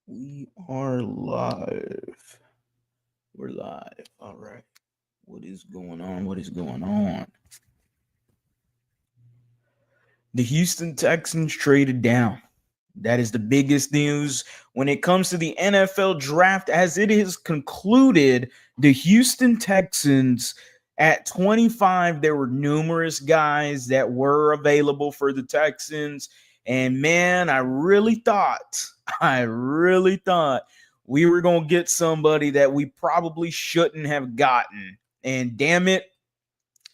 We are live. We're live. All right. What is going on? What is going on? The Houston Texans traded down. That is the biggest news when it comes to the NFL draft, as it is concluded. The Houston Texans at 25, there were numerous guys that were available for the Texans. And man, I really thought we were going to get somebody that we probably shouldn't have gotten. And damn it,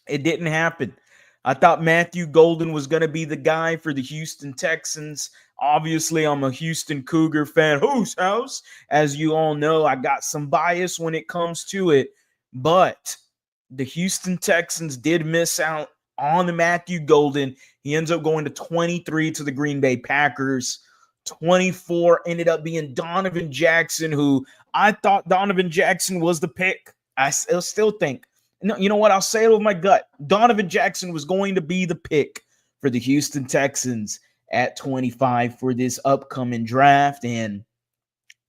it didn't happen. I thought Matthew Golden was going to be the guy for the Houston Texans. Obviously, I'm a Houston Cougar fan. Whose house? As you all know, I got some bias when it comes to it. But the Houston Texans did miss out on the Matthew Golden. He ends up going to 23 to the Green Bay Packers. 24 ended up being Donovan Jackson, who I thought Donovan Jackson was the pick. I still think. No, you know what? I'll say it with my gut. Donovan Jackson was going to be the pick for the Houston Texans at 25 for this upcoming draft. And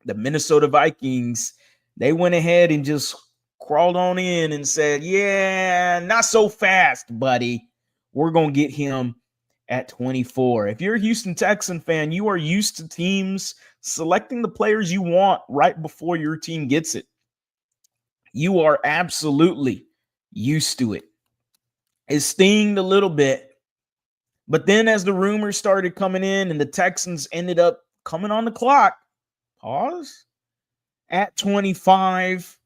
the Minnesota Vikings, they went ahead and just crawled on in and said, yeah, not so fast, buddy. We're going to get him at 24. If you're a Houston Texan fan, you are used to teams selecting the players you want right before your team gets it. You are absolutely used to it. It stinged a little bit. But then as the rumors started coming in and the Texans ended up coming on the clock, at 25,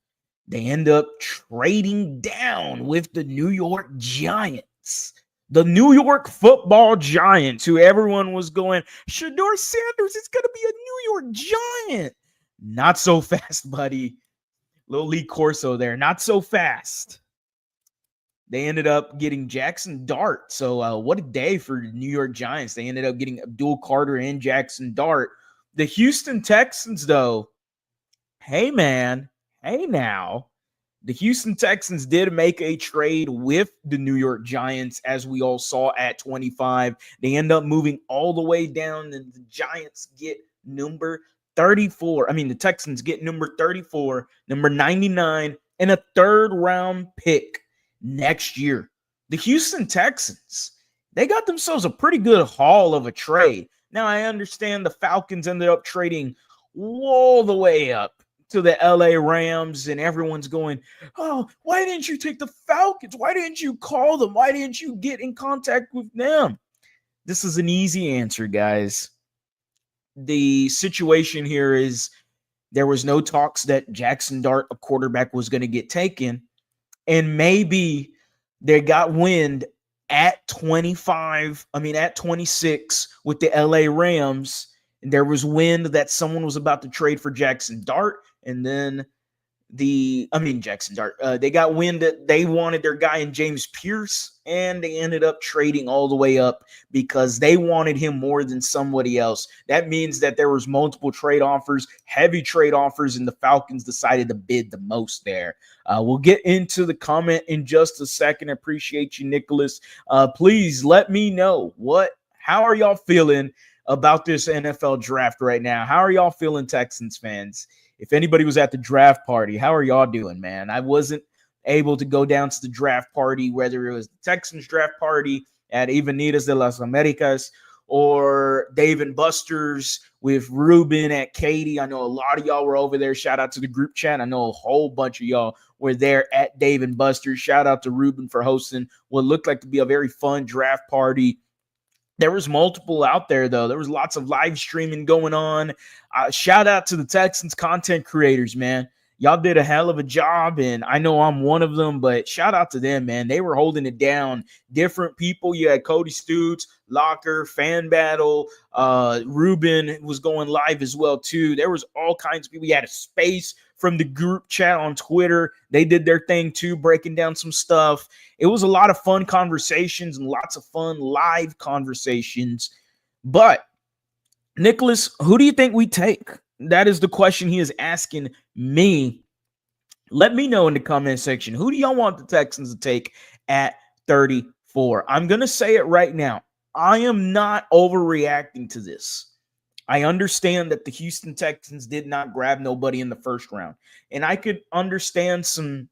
they end up trading down with the New York Giants. The New York football Giants, who everyone was going, Shedeur Sanders is going to be a New York Giant. Not so fast, buddy. Little Lee Corso there. Not so fast. They ended up getting Jackson Dart. So what a day for the New York Giants. They ended up getting Abdul Carter and Jackson Dart. The Houston Texans, though, hey, man, hey now. The Houston Texans did make a trade with the New York Giants, as we all saw at 25. They end up moving all the way down, and the Giants get number 34. I mean, the Texans get number 34, number 99, and a third-round pick next year. The Houston Texans, they got themselves a pretty good haul of a trade. Now, I understand the Falcons ended up trading all the way up to the LA Rams, and everyone's going, oh, why didn't you take the Falcons? Why didn't you call them? Why didn't you get in contact with them? This is an easy answer, guys. The situation here is there was no talks that Jackson Dart, a quarterback, was going to get taken. And maybe they got wind at 26 with the LA Rams. And there was wind that someone was about to trade for Jackson Dart. And then Jackson Dart. They got wind that they wanted their guy in James Pierce, and they ended up trading all the way up because they wanted him more than somebody else. That means that there was multiple trade offers, heavy trade offers, and the Falcons decided to bid the most there. We'll get into the comment in just a second. Appreciate you, Nicholas. Please let me know how are y'all feeling about this NFL draft right now? How are y'all feeling, Texans fans? If anybody was at the draft party, how are y'all doing, man? I wasn't able to go down to the draft party, whether it was the Texans draft party at Avenidas de las Americas or Dave and Buster's with Ruben at Katie. I know a lot of y'all were over there. Shout out to the group chat. I know a whole bunch of y'all were there at Dave and Buster's. Shout out to Ruben for hosting what looked like to be a very fun draft party. There was multiple out there, though. There was lots of live streaming going on. Shout out to the Texans content creators, man. Y'all did a hell of a job, and I know I'm one of them, but shout out to them, man. They were holding it down. Different people. You had Cody Stutes, Locker, Fan Battle. Ruben was going live as well, too. There was all kinds of people. You had a space from the group chat on Twitter. They did their thing, too, breaking down some stuff. It was a lot of fun conversations and lots of fun live conversations. But, Nicholas, who do you think we take? That is the question he is asking me. Let me know in the comment section. Who do y'all want the Texans to take at 34? I'm going to say it right now. I am not overreacting to this. I understand that the Houston Texans did not grab nobody in the first round, and I could understand some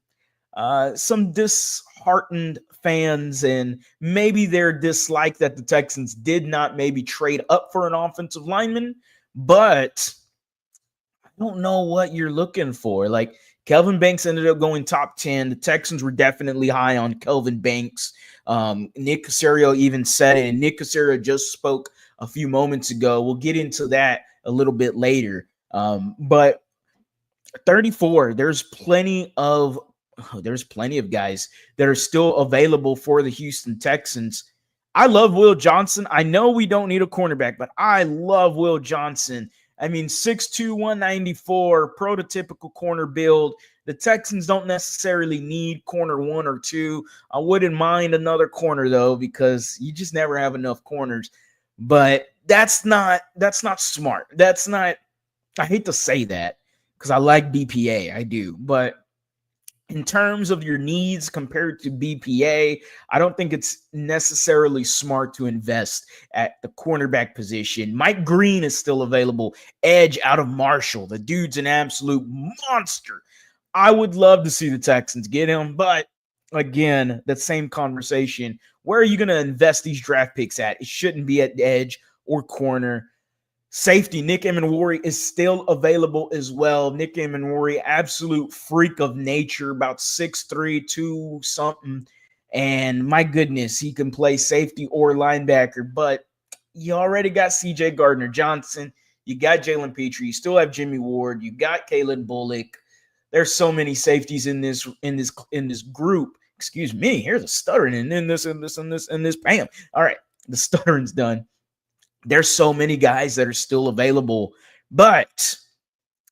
disheartened fans and maybe their dislike that the Texans did not maybe trade up for an offensive lineman, but I don't know what you're looking for. Like Kelvin Banks ended up going top 10. The Texans were definitely high on Kelvin Banks. Nick Caserio even said it, and Nick Caserio just spoke a few moments ago. We'll get into that a little bit later. But 34, there's plenty of guys that are still available for the Houston Texans. I love Will Johnson. I know we don't need a cornerback, but I love Will Johnson. I mean, 6'2", 194, prototypical corner build. The Texans don't necessarily need corner 1 or 2. I wouldn't mind another corner, though, because you just never have enough corners. But that's not smart. That's not – I hate to say that because I like BPA. I do. But in terms of your needs compared to BPA, I don't think it's necessarily smart to invest at the cornerback position. Mike Green is still available, edge out of Marshall. The dude's an absolute monster. I would love to see the Texans get him, but again, that same conversation. Where are you going to invest these draft picks at? It shouldn't be at edge or corner. Safety, Nick Emenwari is still available as well. Nick Emenwari, absolute freak of nature, about 6'3", 2 something. And my goodness, he can play safety or linebacker. But you already got C.J. Gardner-Johnson. You got Jalen Petrie. You still have Jimmy Ward. You got Kalen Bullock. There's so many safeties in this group. Excuse me. Here's a stuttering, and then this. Bam. All right, the stuttering's done. There's so many guys that are still available, but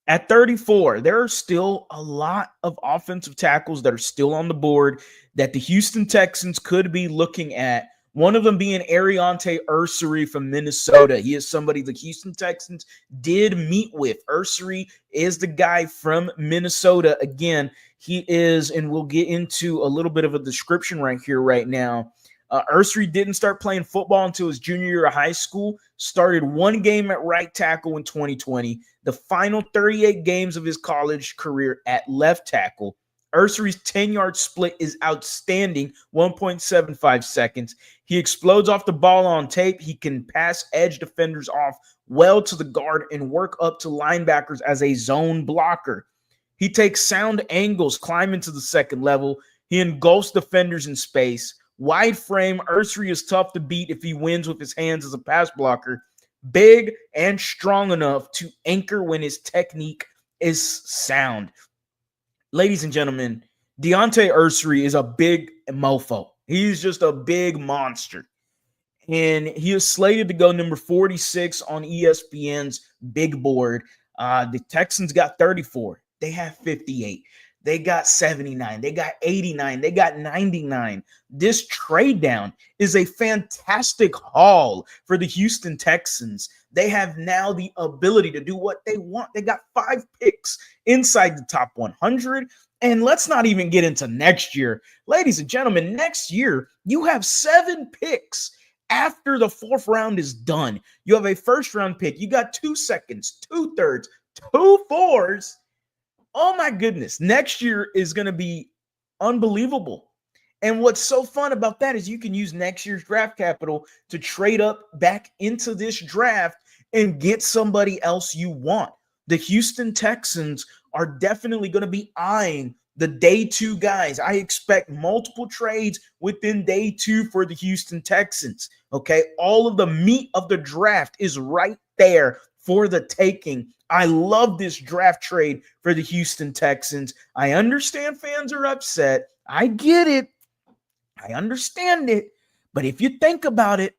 at 34, there are still a lot of offensive tackles that are still on the board that the Houston Texans could be looking at. One of them being Ariante Ursery from Minnesota. He is somebody the Houston Texans did meet with. Ursery is the guy from Minnesota. Again, he is, and we'll get into a little bit of a description right here, right now. Ursery didn't start playing football until his junior year of high school, started one game at right tackle in 2020, the final 38 games of his college career at left tackle. Ursery's 10-yard split is outstanding, 1.75 seconds. He explodes off the ball on tape. He can pass edge defenders off well to the guard and work up to linebackers as a zone blocker. He takes sound angles, climbing to the second level. He engulfs defenders in space. Wide frame, Ursery is tough to beat if he wins with his hands as a pass blocker. Big and strong enough to anchor when his technique is sound. Ladies and gentlemen, Deontay Ursery is a big mofo. He's just a big monster. And he is slated to go number 46 on ESPN's big board. The Texans got 34. They have 58. They got 79. They got 89. They got 99. This trade down is a fantastic haul for the Houston Texans. They have now the ability to do what they want. They got 5 picks inside the top 100. And let's not even get into next year. Ladies and gentlemen, next year, you have 7 picks after the 4th round is done. You have a first-round pick. You got 2 seconds, 2 thirds, 2 fours. Oh my goodness, next year is going to be unbelievable. And what's so fun about that is you can use next year's draft capital to trade up back into this draft and get somebody else you want. The Houston Texans are definitely going to be eyeing the day 2 guys. I expect multiple trades within day 2 for the Houston Texans. Okay, all of the meat of the draft is right there for the taking. I love this draft trade for the Houston Texans. I understand fans are upset. I get it. I understand it. But if you think about it,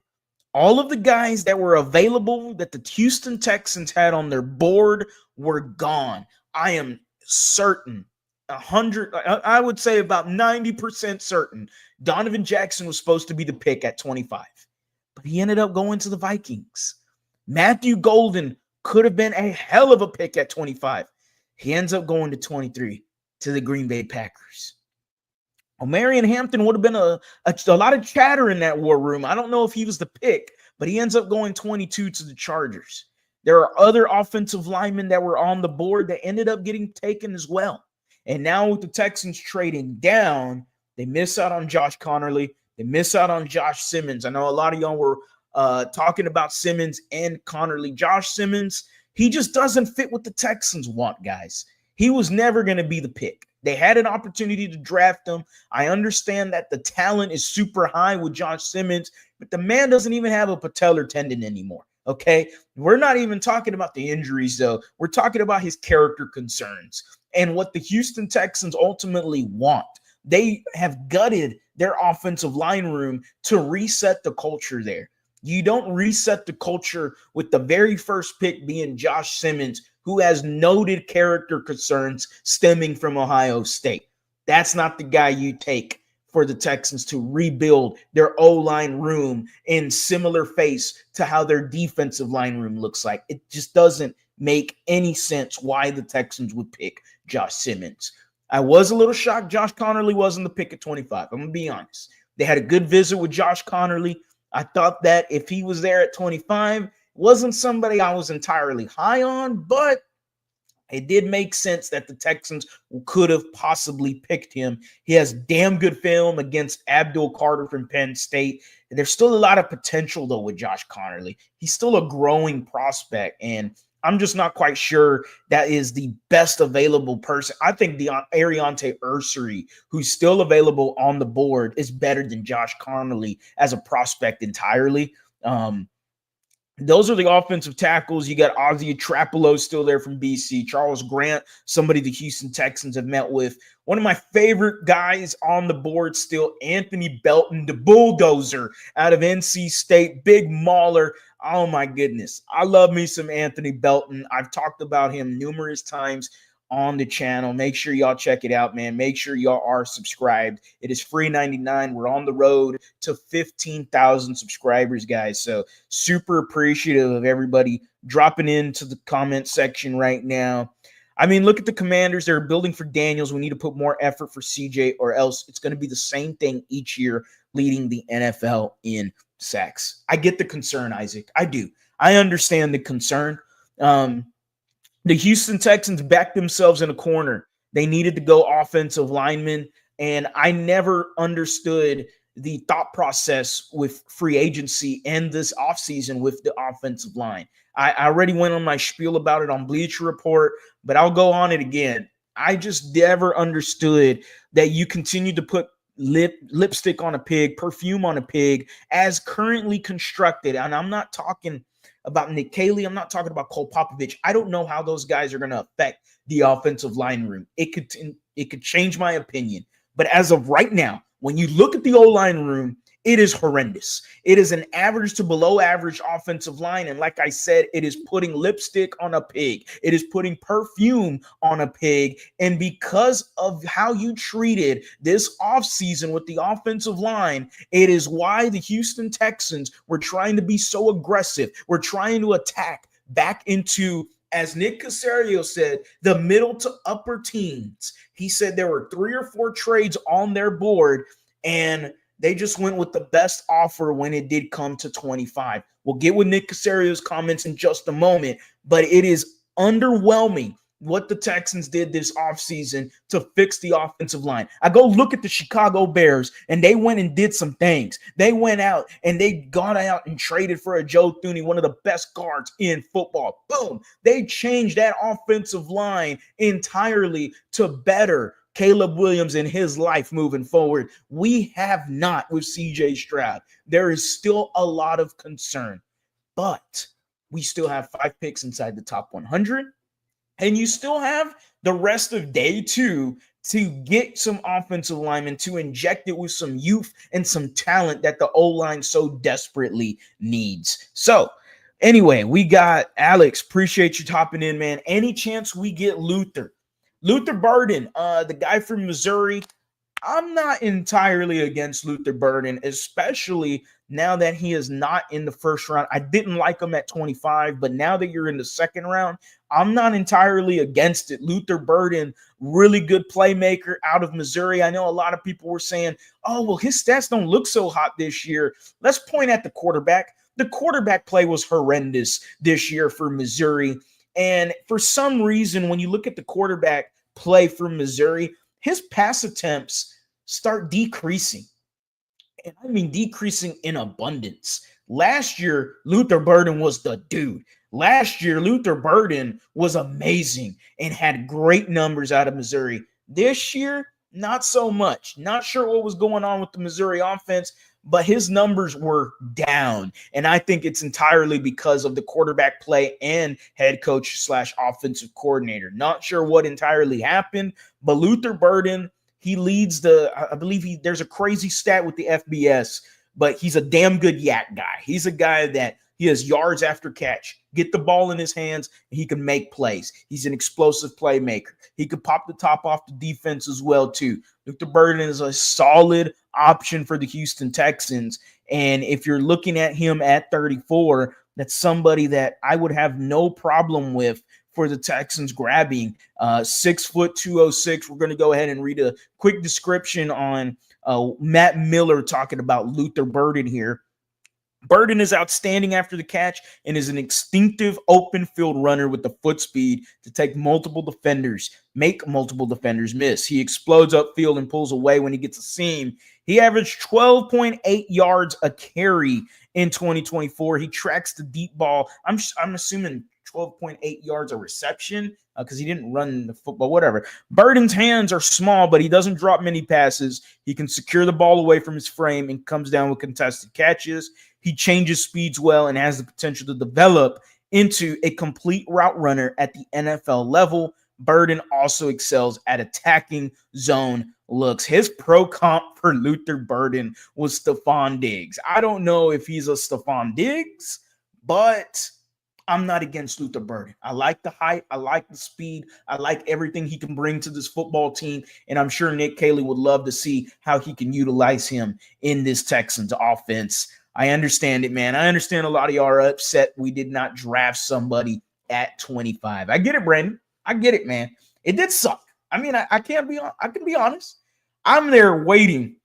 all of the guys that were available that the Houston Texans had on their board were gone. I am certain, I would say about 90% certain, Donovan Jackson was supposed to be the pick at 25. But he ended up going to the Vikings. Matthew Golden could have been a hell of a pick at 25. He ends up going to 23 to the Green Bay Packers. Omarion Hampton would have been a lot of chatter in that war room. I don't know if he was the pick, but he ends up going 22 to the Chargers. There are other offensive linemen that were on the board that ended up getting taken as well. And now with the Texans trading down, they miss out on Josh Connerly. They miss out on Josh Simmons. I know a lot of y'all were talking about Simmons and Connerly. Josh Simmons, he just doesn't fit what the Texans want, guys. He was never going to be the pick. They had an opportunity to draft him. I understand that the talent is super high with Josh Simmons, but the man doesn't even have a patellar tendon anymore. Okay. We're not even talking about the injuries, though. We're talking about his character concerns and what the Houston Texans ultimately want. They have gutted their offensive line room to reset the culture there. You don't reset the culture with the very first pick being Josh Simmons, who has noted character concerns stemming from Ohio State. That's not the guy you take for the Texans to rebuild their O-line room in similar face to how their defensive line room looks like. It just doesn't make any sense why the Texans would pick Josh Simmons. I was a little shocked Josh Connerly wasn't the pick at 25. I'm going to be honest. They had a good visit with Josh Connerly. I thought that if he was there at 25, wasn't somebody I was entirely high on, but it did make sense that the Texans could have possibly picked him. He has damn good film against Abdul Carter from Penn State. There's still a lot of potential, though, with Josh Connerly. He's still a growing prospect, and I'm just not quite sure that is the best available person. I think the Ariante Ursery, who's still available on the board, is better than Josh Connerly as a prospect entirely. Those are the offensive tackles. You got Ozzie Trapolo still there from BC. Charles Grant, somebody the Houston Texans have met with. One of my favorite guys on the board still, Anthony Belton, the bulldozer out of NC State, big mauler. Oh, my goodness. I love me some Anthony Belton. I've talked about him numerous times on the channel. Make sure y'all check it out, man. Make sure y'all are subscribed. It is free 99. We're on the road to 15,000 subscribers, guys. So super appreciative of everybody dropping into the comment section right now. I mean, look at the Commanders. They're building for Daniels. We need to put more effort for CJ, or else it's going to be the same thing each year, leading the NFL in sacks. I get the concern, Isaac. I do. I understand the concern. The Houston Texans backed themselves in a corner. They needed to go offensive linemen, and I never understood the thought process with free agency and this offseason with the offensive line. I already went on my spiel about it on Bleacher Report, but I'll go on it again. I just never understood that you continue to put lipstick on a pig, perfume on a pig, as currently constructed. And I'm not talking about Nick Caley. I'm not talking about Cole Popovich. I don't know how those guys are going to affect the offensive line room. It could change my opinion. But as of right now, when you look at the O-line room, it is horrendous. It is an average to below average offensive line. And like I said, it is putting lipstick on a pig. It is putting perfume on a pig. And because of how you treated this offseason with the offensive line, it is why the Houston Texans were trying to be so aggressive. We're trying to attack back into, as Nick Caserio said, the middle to upper teens. He said there were 3 or 4 trades on their board, and they just went with the best offer when it did come to 25. We'll get with Nick Caserio's comments in just a moment, but it is underwhelming what the Texans did this offseason to fix the offensive line. I go look at the Chicago Bears, and they went and did some things. They went out and they got out and traded for a Joe Thuney, one of the best guards in football. Boom. They changed that offensive line entirely to better Caleb Williams in his life moving forward. We have not with CJ Stroud. There is still a lot of concern, but we still have 5 picks inside the top 100, and you still have the rest of day 2 to get some offensive linemen, to inject it with some youth and some talent that the O-line so desperately needs. So anyway, we got Alex. Appreciate you topping in, man. Any chance we get Luther Burden, the guy from Missouri? I'm not entirely against Luther Burden, especially now that he is not in the first round. I didn't like him at 25, but now that you're in the second round, I'm not entirely against it. Luther Burden, really good playmaker out of Missouri. I know a lot of people were saying, oh, well, his stats don't look so hot this year. Let's point at the quarterback. the quarterback play was horrendous this year for Missouri. And for some reason, when you look at the quarterback play for Missouri, his pass attempts start decreasing. And I mean decreasing in abundance. Last year, Luther Burden was the dude. Last year, Luther Burden was amazing and had great numbers out of Missouri. This year, not so much. Not sure what was going on with the Missouri offense, but his numbers were down. And I think it's entirely because of the quarterback play and head coach / offensive coordinator. Not sure what entirely happened, but Luther Burden, he leads I believe there's a crazy stat with the FBS, but he's a damn good yak guy. He's a guy that he has yards after catch, get the ball in his hands, and he can make plays. He's an explosive playmaker. He could pop the top off the defense as well, too. Luther Burden is a solid option for the Houston Texans. And if you're looking at him at 34, that's somebody that I would have no problem with for the Texans grabbing. 6 foot 206. We're going to go ahead and read a quick description on Matt Miller talking about Luther Burden here. Burden is outstanding after the catch and is an instinctive open field runner with the foot speed to make multiple defenders miss. He explodes upfield and pulls away when he gets a seam. He averaged 12.8 yards a carry in 2024. He tracks the deep ball. I'm assuming 12.8 yards a reception because he didn't run the football, whatever. Burden's hands are small, but he doesn't drop many passes. He can secure the ball away from his frame and comes down with contested catches. He changes speeds well and has the potential to develop into a complete route runner at the NFL level. Burden also excels at attacking zone looks. His pro comp for Luther Burden was Stephon Diggs. I don't know if he's a Stephon Diggs, but I'm not against Luther Burden. I like the height. I like the speed. I like everything he can bring to this football team. And I'm sure Nick Caley would love to see how he can utilize him in this Texans offense. I understand it, man. I understand a lot of y'all are upset we did not draft somebody at 25. I get it, Brandon. I get it, man. It did suck. I mean, I can be honest. I'm there waiting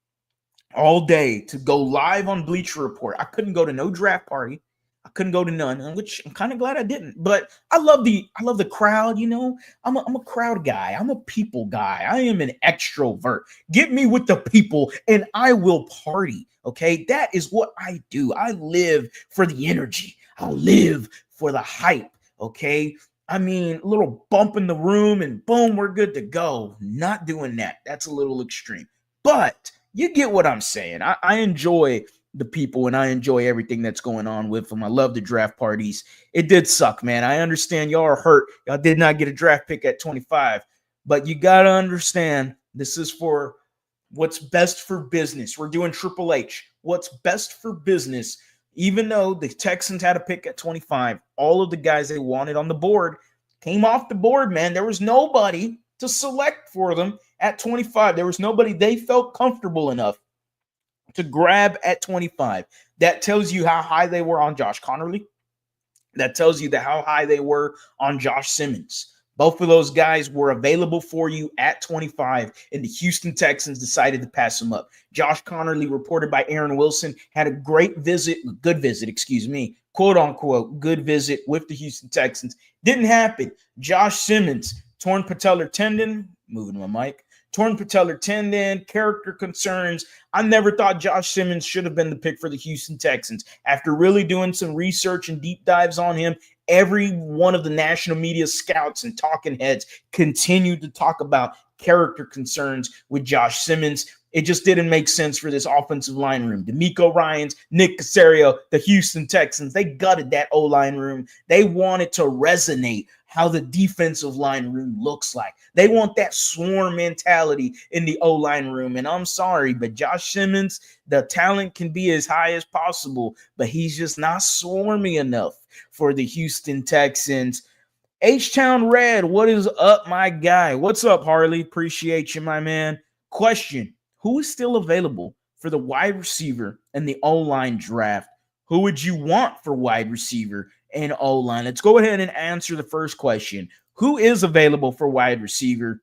all day to go live on Bleacher Report. I couldn't go to no draft party. I couldn't go to none, which I'm kind of glad I didn't. But I love the crowd, you know. I'm a crowd guy. I'm a people guy. I am an extrovert. Get me with the people and I will party. Okay, that is what I do. I live for the energy. I live for the hype. Okay, I mean, a little bump in the room and boom, we're good to go. Not doing that. That's a little extreme. But you get what I'm saying. I enjoy the people and I enjoy everything that's going on with them. I love the draft parties. It did suck, man. I understand y'all are hurt. Y'all did not get a draft pick at 25. But you got to understand this is for what's best for business. We're doing Triple H. What's best for business, even though the Texans had a pick at 25, all of the guys they wanted on the board came off the board, man. There was nobody to select for them at 25. There was nobody they felt comfortable enough to grab at 25. That tells you how high they were on Josh Connerly. That tells you how high they were on Josh Simmons. Both of those guys were available for you at 25, and the Houston Texans decided to pass them up. Josh Connerly, reported by Aaron Wilson, had a good visit, quote unquote, good visit with the Houston Texans. Didn't happen. Josh Simmons, torn patellar tendon, moving my mic, torn patellar tendon, character concerns. I never thought Josh Simmons should have been the pick for the Houston Texans. After really doing some research and deep dives on him, every one of the national media scouts and talking heads continued to talk about character concerns with Josh Simmons. It just didn't make sense for this offensive line room. D'Amico Ryans, Nick Caserio, the Houston Texans, they gutted that O-line room. They wanted to resonate how the defensive line room looks like. They want that swarm mentality in the O-line room. And I'm sorry, but Josh Simmons, the talent can be as high as possible, but he's just not swarmy enough for the Houston Texans. H-Town Red, what is up, my guy? What's up, Harley? Appreciate you, my man. Question, who is still available for the wide receiver and the O-line draft? Who would you want for wide receiver and O-line? Let's go ahead and answer the first question. Who is available for wide receiver?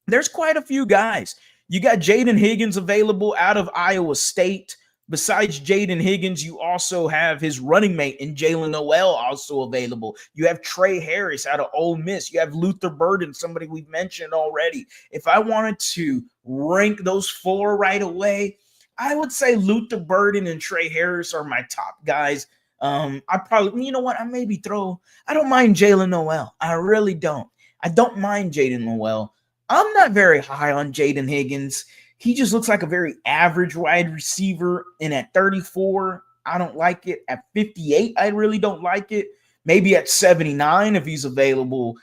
There's quite a few guys. You got Jaden Higgins available out of Iowa State. Besides Jaden Higgins, you also have his running mate in Jalen Noel also available. You have Trey Harris out of Ole Miss. You have Luther Burden, somebody we've mentioned already. If I wanted to rank those four right away, I would say Luther Burden and Trey Harris are my top guys. I probably, you know what, I don't mind Jalen Noel. I really don't. I don't mind Jaden Noel. I'm not very high on Jaden Higgins. He just looks like a very average wide receiver. And at 34, I don't like it. At 58, I really don't like it. Maybe at 79, if he's available,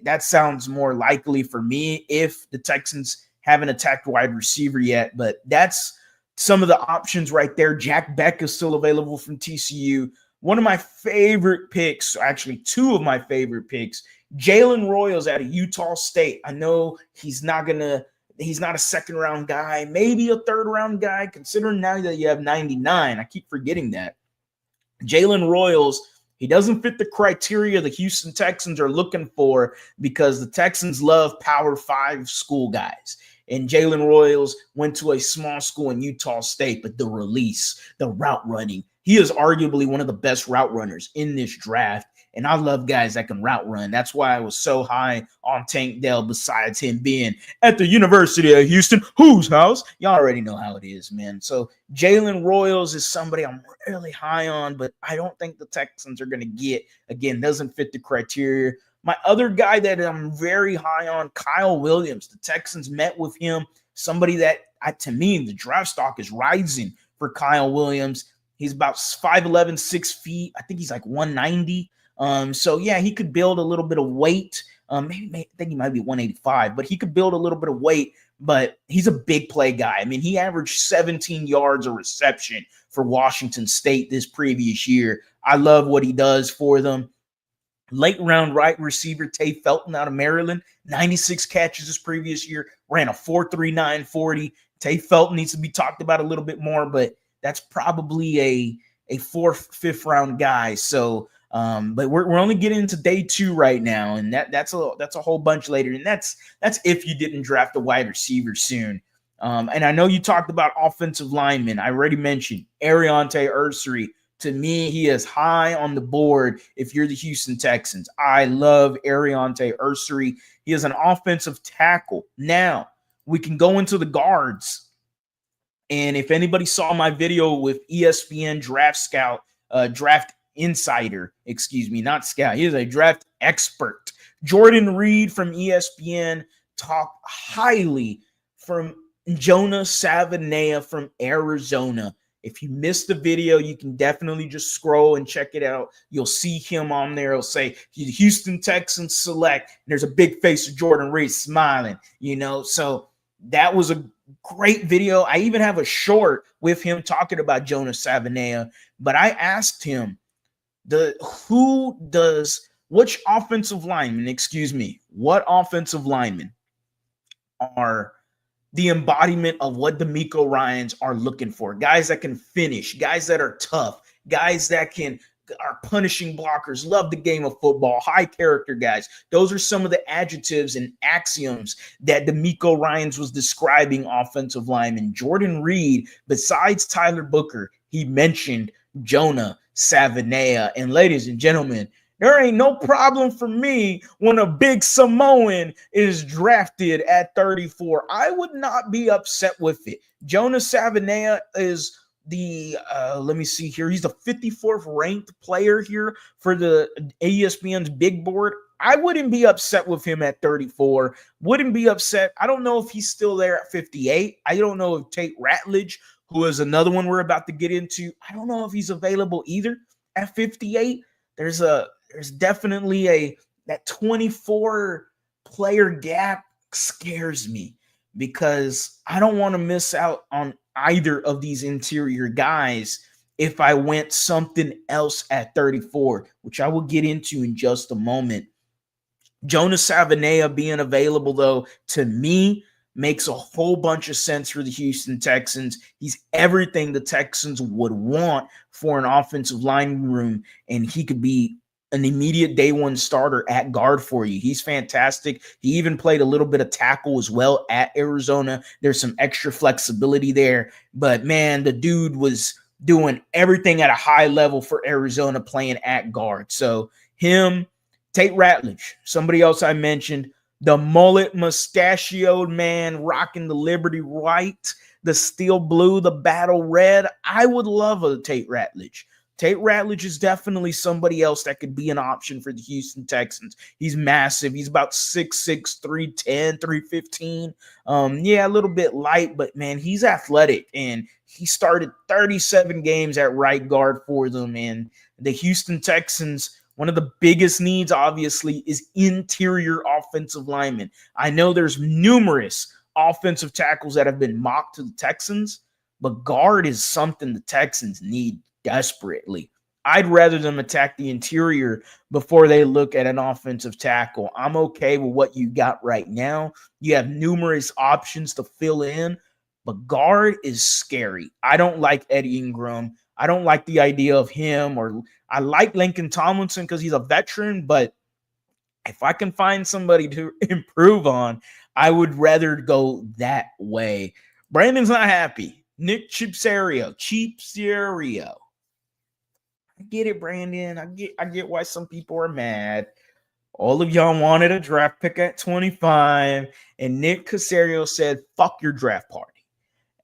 that sounds more likely for me if the Texans haven't attacked wide receiver yet. But that's some of the options right there. Jack Beck is still available from TCU. One of my favorite picks, actually two of my favorite picks, Jalen Royals out of Utah State. I know he's not a second-round guy, maybe a third-round guy, considering now that you have 99. I keep forgetting that. Jalen Royals, he doesn't fit the criteria the Houston Texans are looking for because the Texans love Power 5 school guys. And Jalen Royals went to a small school in Utah State, but the release, the route running, he is arguably one of the best route runners in this draft. And I love guys that can route run. That's why I was so high on Tank Dell, besides him being at the University of Houston, whose house? Y'all already know how it is, man. So Jalen Royals is somebody I'm really high on, but I don't think the Texans are going to get. Again, doesn't fit the criteria. My other guy that I'm very high on, Kyle Williams. The Texans met with him, somebody that, to me, the draft stock is rising for Kyle Williams. He's about 5'11", 6 feet. I think he's like 190. So yeah, he could build a little bit of weight. I think he might be 185, but he could build a little bit of weight, but he's a big play guy. I mean, he averaged 17 yards a reception for Washington State this previous year. I love what he does for them. Late round right receiver Tay Felton out of Maryland, 96 catches this previous year, ran a 4.39 40. Tay Felton needs to be talked about a little bit more, but that's probably a fourth, fifth round guy. So, but we're only getting into day 2 right now, and that's a whole bunch later, and that's if you didn't draft a wide receiver soon. And I know you talked about offensive linemen. I already mentioned Ariante Ursery. To me, he is high on the board if you're the Houston Texans. I love Ariante Ursery. He is an offensive tackle. Now, we can go into the guards. And if anybody saw my video with ESPN Draft Insider, not Scout, he is a draft expert. Jordan Reed from ESPN talked highly from Jonah Savanea from Arizona. If you missed the video, you can definitely just scroll and check it out. You'll see him on there. It'll say Houston Texans select. And there's a big face of Jordan Reed smiling, So that was a great video. I even have a short with him talking about Jonah Savanea. But I asked him, what offensive linemen are the embodiment of what DeMeco Ryans are looking for? Guys that can finish, guys that are tough, guys that are punishing blockers, love the game of football, high character guys. Those are some of the adjectives and axioms that DeMeco Ryans was describing offensive linemen. Jordan Reed, besides Tyler Booker, he mentioned Jonah Savanea. And ladies and gentlemen, there ain't no problem for me when a big Samoan is drafted at 34. I would not be upset with it. Jonah Savanea is let me see here. He's the 54th ranked player here for the ESPN's big board. I wouldn't be upset with him at 34. Wouldn't be upset. I don't know if he's still there at 58. I don't know if Tate Ratledge, who is another one we're about to get into, I don't know if he's available either at 58. There's definitely that 24 player gap scares me because I don't want to miss out on either of these interior guys if I went something else at 34, which I will get into in just a moment. Jonah Savanea being available, though, to me, makes a whole bunch of sense for the Houston Texans. He's everything the Texans would want for an offensive line room, and he could be an immediate day one starter at guard for you. He's fantastic. He even played a little bit of tackle as well at Arizona. There's some extra flexibility there. But man, the dude was doing everything at a high level for Arizona playing at guard. So him, Tate Ratledge, somebody else I mentioned, the mullet mustachioed man rocking the Liberty white, the steel blue, the battle red. I would love a Tate Ratledge. Tate Ratledge is definitely somebody else that could be an option for the Houston Texans. He's massive. He's about 6'6", 310, 315. Yeah, a little bit light, but man, he's athletic. And he started 37 games at right guard for them. And the Houston Texans, one of the biggest needs, obviously, is interior offensive linemen. I know there's numerous offensive tackles that have been mocked to the Texans, but guard is something the Texans need desperately. I'd rather them attack the interior before they look at an offensive tackle. I'm okay with what you got right now. You have numerous options to fill in, but guard is scary. I don't like Eddie Ingram. I don't like the idea of him, or I like Lincoln Tomlinson because he's a veteran, but if I can find somebody to improve on, I would rather go that way. Brandon's not happy. Nick Chipserio. I get it, Brandon. I get why some people are mad. All of y'all wanted a draft pick at 25, and Nick Caserio said, fuck your draft party.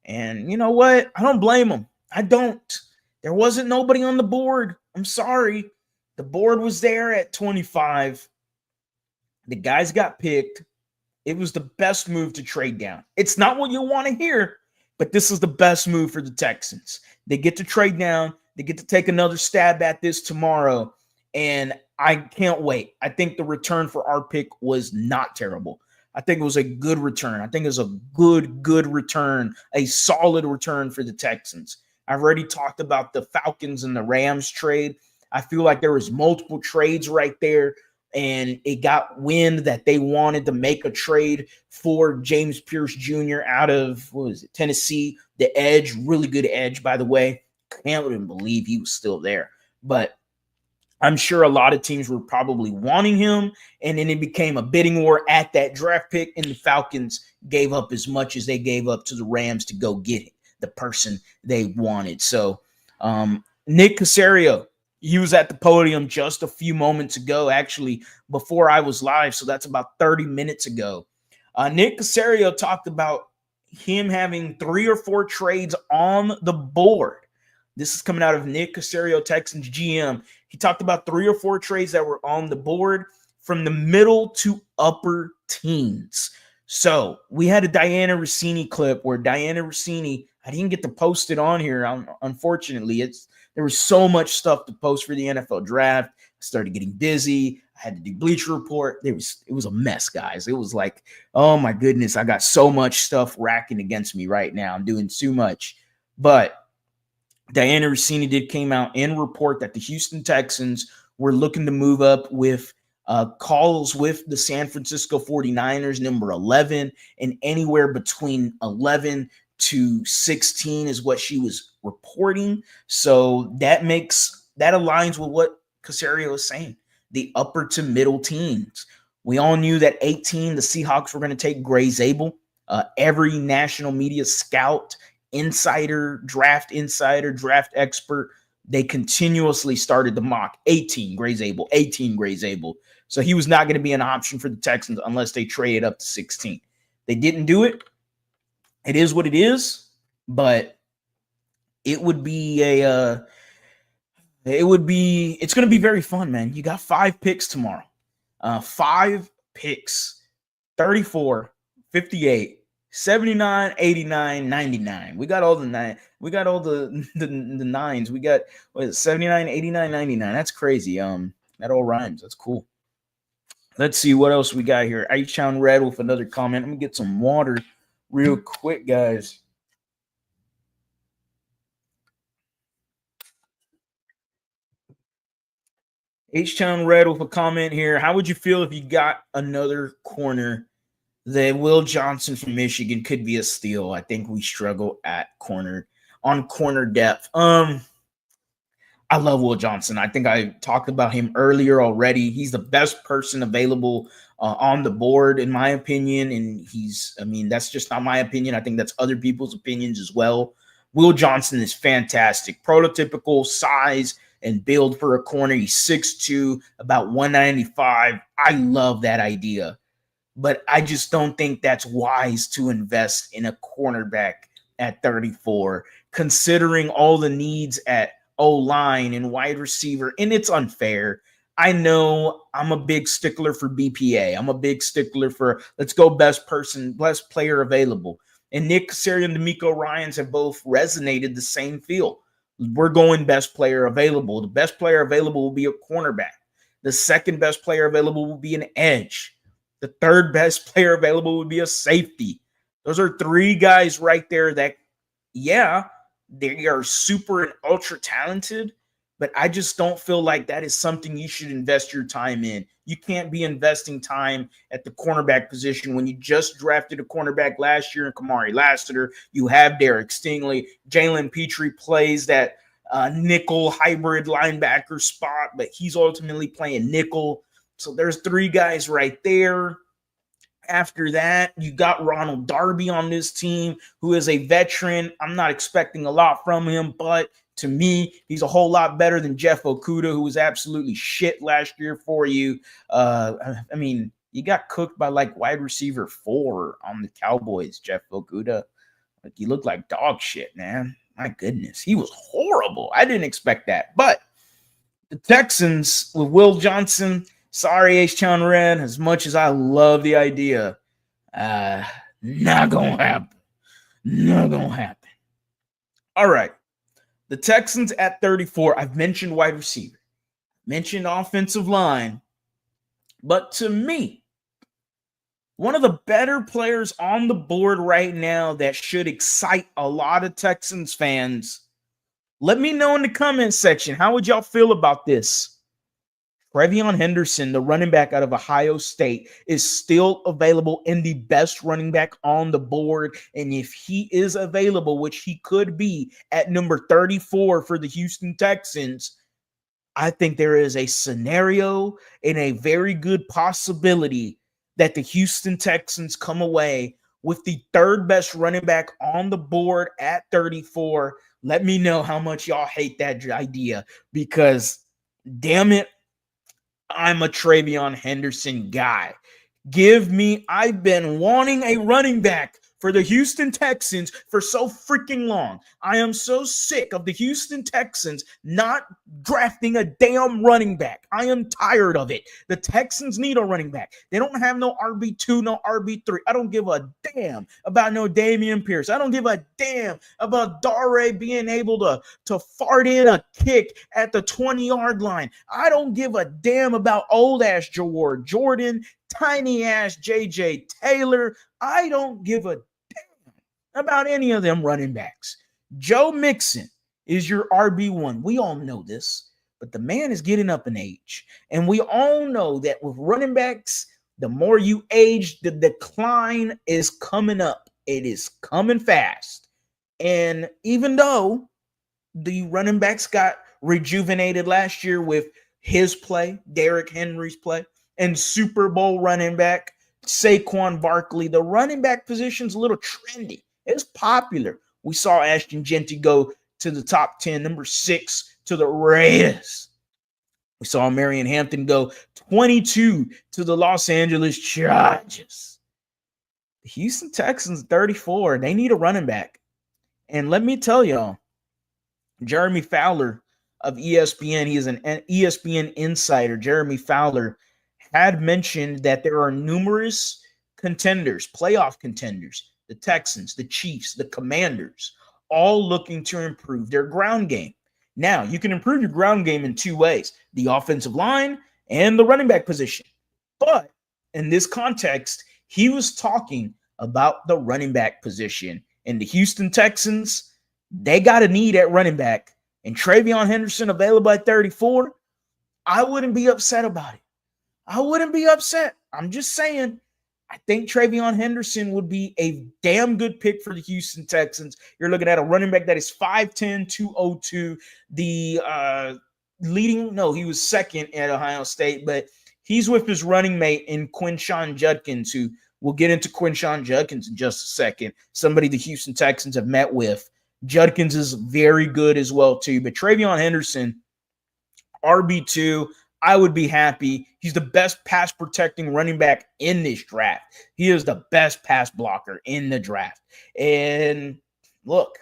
And you know what? I don't blame him. I don't. There wasn't nobody on the board. I'm sorry. The board was there at 25. The guys got picked. It was the best move to trade down. It's not what you want to hear, but this is the best move for the Texans. They get to trade down. They get to take another stab at this tomorrow, and I can't wait. I think the return for our pick was not terrible. I think it was a good return. I think it was a good return, a solid return for the Texans. I've already talked about the Falcons and the Rams trade. I feel like there was multiple trades right there, and it got wind that they wanted to make a trade for James Pierce Jr. out of, Tennessee, the edge, really good edge, by the way. Can't even believe he was still there. But I'm sure a lot of teams were probably wanting him, and then it became a bidding war at that draft pick, and the Falcons gave up as much as they gave up to the Rams to go get the person they wanted. So Nick Caserio, he was at the podium just a few moments ago, actually, before I was live, so that's about 30 minutes ago. Nick Caserio talked about him having 3 or 4 trades on the board. This is coming out of Nick Caserio, Texans GM. He talked about 3 or 4 trades that were on the board from the middle to upper teens. So we had a Diana Rossini clip where Diana Rossini, I didn't get to post it on here, unfortunately. There was so much stuff to post for the NFL draft. I started getting busy. I had to do Bleacher Report. It was a mess, guys. It was like, oh my goodness, I got so much stuff racking against me right now. I'm doing too much. But Diana Rossini came out and report that the Houston Texans were looking to move up with calls with the San Francisco 49ers, number 11, and anywhere between 11 to 16 is what she was reporting. So that aligns with what Caserio was saying, the upper to middle teens. We all knew that 18, the Seahawks were going to take Gray Zabel. Every national media scout, draft insider, draft expert, they continuously started to mock 18 Gray Zabel. So he was not going to be an option for the Texans unless they traded up to 16. They didn't do it. It is what it is, but it's going to be very fun, man. You got 5 picks tomorrow. 5 picks, 34, 58, 79, 89, 99. We got all the nines. We got 79, 89, 99. That's crazy. That all rhymes. That's cool. Let's see what else we got here. H-Town Red with another comment. Let me get some water real quick, guys. H-Town Red with a comment here. How would you feel if you got another corner? The Will Johnson from Michigan could be a steal. I think we struggle at corner depth. I I love Will Johnson. I think I talked about him earlier already. He's the best person available on the board, in my opinion. And that's just not my opinion. I think that's other people's opinions as well. Will Johnson is fantastic. Prototypical size and build for a corner. He's 6'2", about 195. I love that idea. But I just don't think that's wise to invest in a cornerback at 34, considering all the needs at O-line and wide receiver. And it's unfair. I know I'm a big stickler for BPA. I'm a big stickler for let's go best player available. And Nick Caserio and D'Amico Ryans have both resonated the same feel. We're going best player available. The best player available will be a cornerback. The second best player available will be an edge. The third best player available would be a safety. Those are three guys right there that, yeah, they are super and ultra talented, but I just don't feel like that is something you should invest your time in. You can't be investing time at the cornerback position when you just drafted a cornerback last year in Kamari Lassiter. You have Derek Stingley. Jalen Petrie plays that nickel hybrid linebacker spot, but he's ultimately playing nickel. So there's three guys right there. After that, you got Ronald Darby on this team, who is a veteran. I'm not expecting a lot from him, but to me, he's a whole lot better than Jeff Okudah, who was absolutely shit last year for you. You got cooked by like wide receiver 4 on the Cowboys, Jeff Okudah. Like, you look like dog shit, man. My goodness, he was horrible. I didn't expect that. But the Texans with Will Johnson, sorry, H-Town Red, as much as I love the idea, not going to happen. Not going to happen. All right. The Texans at 34, I've mentioned wide receiver, mentioned offensive line, but to me, one of the better players on the board right now that should excite a lot of Texans fans, let me know in the comment section, how would y'all feel about this? TreVeyon Henderson, the running back out of Ohio State, is still available and the best running back on the board. And if he is available, which he could be at number 34 for the Houston Texans, I think there is a scenario and a very good possibility that the Houston Texans come away with the third best running back on the board at 34. Let me know how much y'all hate that idea, because damn it, I'm a TreVeyon Henderson guy. I've been wanting a running back for the Houston Texans for so freaking long. I am so sick of the Houston Texans not drafting a damn running back. I am tired of it. The Texans need a running back. They don't have no RB2, no RB3. I don't give a damn about no Dameon Pierce. I don't give a damn about Dare being able to fart in a kick at the 20-yard line. I don't give a damn about old-ass Jordan, tiny-ass J.J. Taylor. I don't give a about any of them running backs. Joe Mixon is your RB1. We all know this, but the man is getting up in age. And we all know that with running backs, the more you age, the decline is coming up. It is coming fast. And even though the running backs got rejuvenated last year with his play, Derrick Henry's play, and Super Bowl running back Saquon Barkley, the running back position's a little trendy. It's popular. We saw Ashton Jeanty go to the top 10, number 6 to the Raiders. We saw Marion Hampton go 22 to the Los Angeles Chargers. The Houston Texans, 34. They need a running back. And let me tell y'all, Jeremy Fowler of ESPN, he is an ESPN insider. Jeremy Fowler had mentioned that there are numerous contenders, playoff contenders, the Texans, the Chiefs, the Commanders, all looking to improve their ground game. Now, you can improve your ground game in two ways, the offensive line and the running back position. But in this context, he was talking about the running back position. And the Houston Texans, they got a need at running back. And TreVeyon Henderson available at 34, I wouldn't be upset about it. I wouldn't be upset. I'm just saying, I think TreVeyon Henderson would be a damn good pick for the Houston Texans. You're looking at a running back that is 5'10", 202. The he was second at Ohio State, but he's with his running mate in Quinshon Judkins, who we'll get into Quinshon Judkins in just a second. Somebody the Houston Texans have met with. Judkins is very good as well, too. But TreVeyon Henderson, RB2, I would be happy. He's the best pass protecting running back in this draft. He is the best pass blocker in the draft. And look,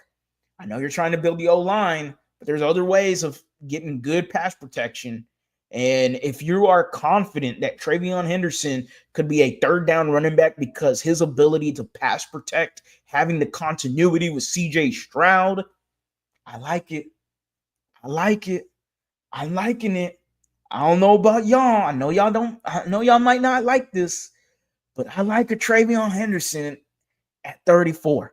I know you're trying to build the O-line, but there's other ways of getting good pass protection. And if you are confident that TreVeyon Henderson could be a third down running back because his ability to pass protect, having the continuity with CJ Stroud, I like it. I like it. I'm liking it. I don't know about y'all. I know y'all might not like this, but I like a TreVeyon Henderson at 34.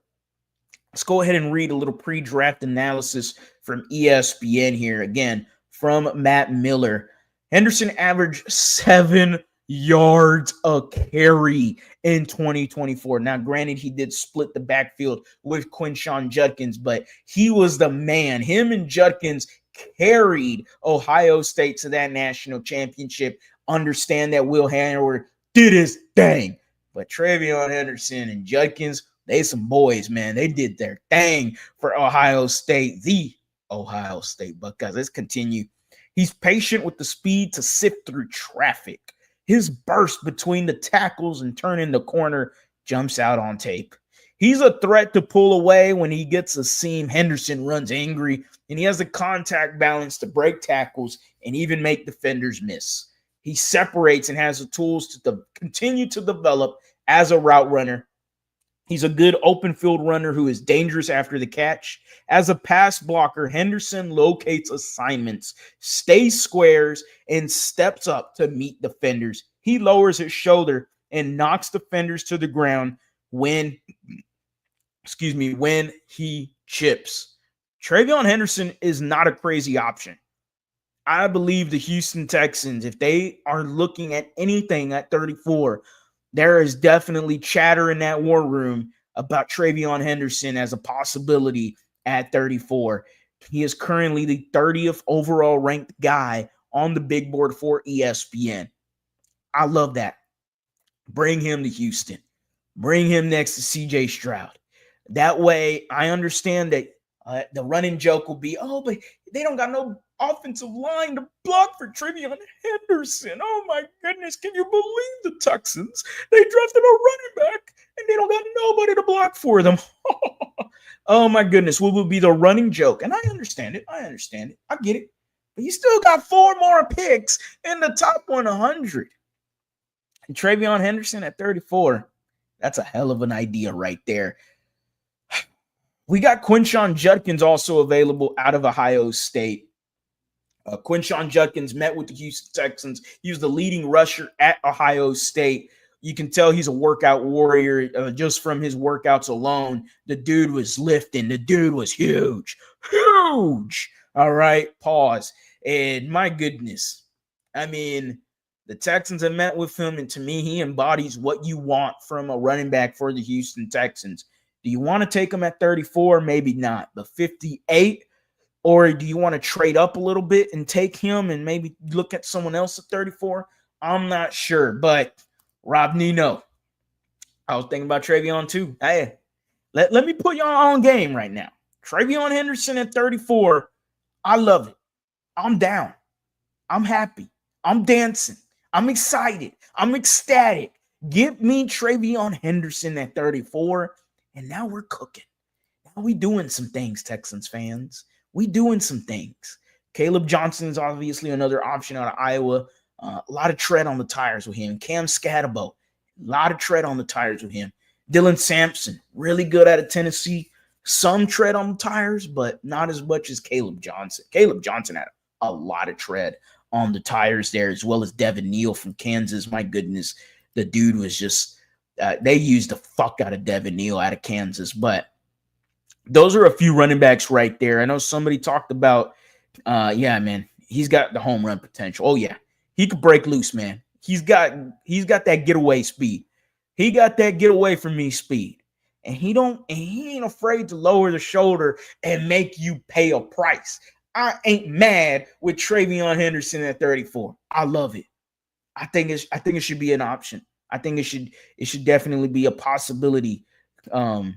Let's go ahead and read a little pre-draft analysis from ESPN here. Again, from Matt Miller. Henderson averaged 7 yards a carry in 2024. Now, granted, he did split the backfield with Quinshon Judkins, but he was the man. Him and Judkins carried Ohio State to that national championship. Understand that Will Hanover did his thing. But TreVeyon Henderson and Judkins, they some boys, man. They did their thing for Ohio State, the Ohio State Buckeyes. Let's continue. He's patient with the speed to sift through traffic. His burst between the tackles and turning the corner jumps out on tape. He's a threat to pull away when he gets a seam. Henderson runs angry, and he has the contact balance to break tackles and even make defenders miss. He separates and has the tools to continue to develop as a route runner. He's a good open field runner who is dangerous after the catch. As a pass blocker, Henderson locates assignments, stays squares, and steps up to meet defenders. He lowers his shoulder and knocks defenders to the ground when he chips. TreVeyon Henderson is not a crazy option. I believe the Houston Texans, if they are looking at anything at 34, there is definitely chatter in that war room about TreVeyon Henderson as a possibility at 34. He is currently the 30th overall ranked guy on the big board for ESPN. I love that. Bring him to Houston. Bring him next to CJ Stroud. That way, I understand that the running joke will be, oh, but they don't got no offensive line to block for TreVeyon Henderson. Oh, my goodness. Can you believe the Texans? They drafted a running back, and they don't got nobody to block for them. Oh, my goodness. What would be the running joke? And I understand it. I get it. But you still got 4 more picks in the top 100. And TreVeyon Henderson at 34, that's a hell of an idea right there. We got Quinshon Judkins also available out of Ohio State. Quinshon Judkins met with the Houston Texans. He was the leading rusher at Ohio State. You can tell he's a workout warrior just from his workouts alone. The dude was lifting. The dude was huge. Huge. All right, pause. And my goodness, I mean, the Texans have met with him, and to me, he embodies what you want from a running back for the Houston Texans. Do you want to take him at 34? Maybe not. But 58? Or do you want to trade up a little bit and take him and maybe look at someone else at 34? I'm not sure. But Rob Nino, I was thinking about TreVeyon too. Hey, let me put y'all on game right now. TreVeyon Henderson at 34. I love it. I'm down. I'm happy. I'm dancing. I'm excited. I'm ecstatic. Give me TreVeyon Henderson at 34. And now we're cooking. Now we doing some things, Texans fans. We doing some things. Caleb Johnson is obviously another option out of Iowa. A lot of tread on the tires with him. Cam Scatabo, a lot of tread on the tires with him. Dylan Sampson, really good out of Tennessee. Some tread on the tires, but not as much as Caleb Johnson. Caleb Johnson had a lot of tread on the tires there, as well as Devin Neal from Kansas. My goodness, the dude was just they used the fuck out of Devin Neal out of Kansas. But those are a few running backs right there. I know somebody talked about, man, he's got the home run potential. Oh, yeah. He could break loose, man. He's got that getaway speed. He got that get away from me speed. And he ain't afraid to lower the shoulder and make you pay a price. I ain't mad with Travion Henderson at 34. I love it. I think it should be an option. I think it should definitely be a possibility to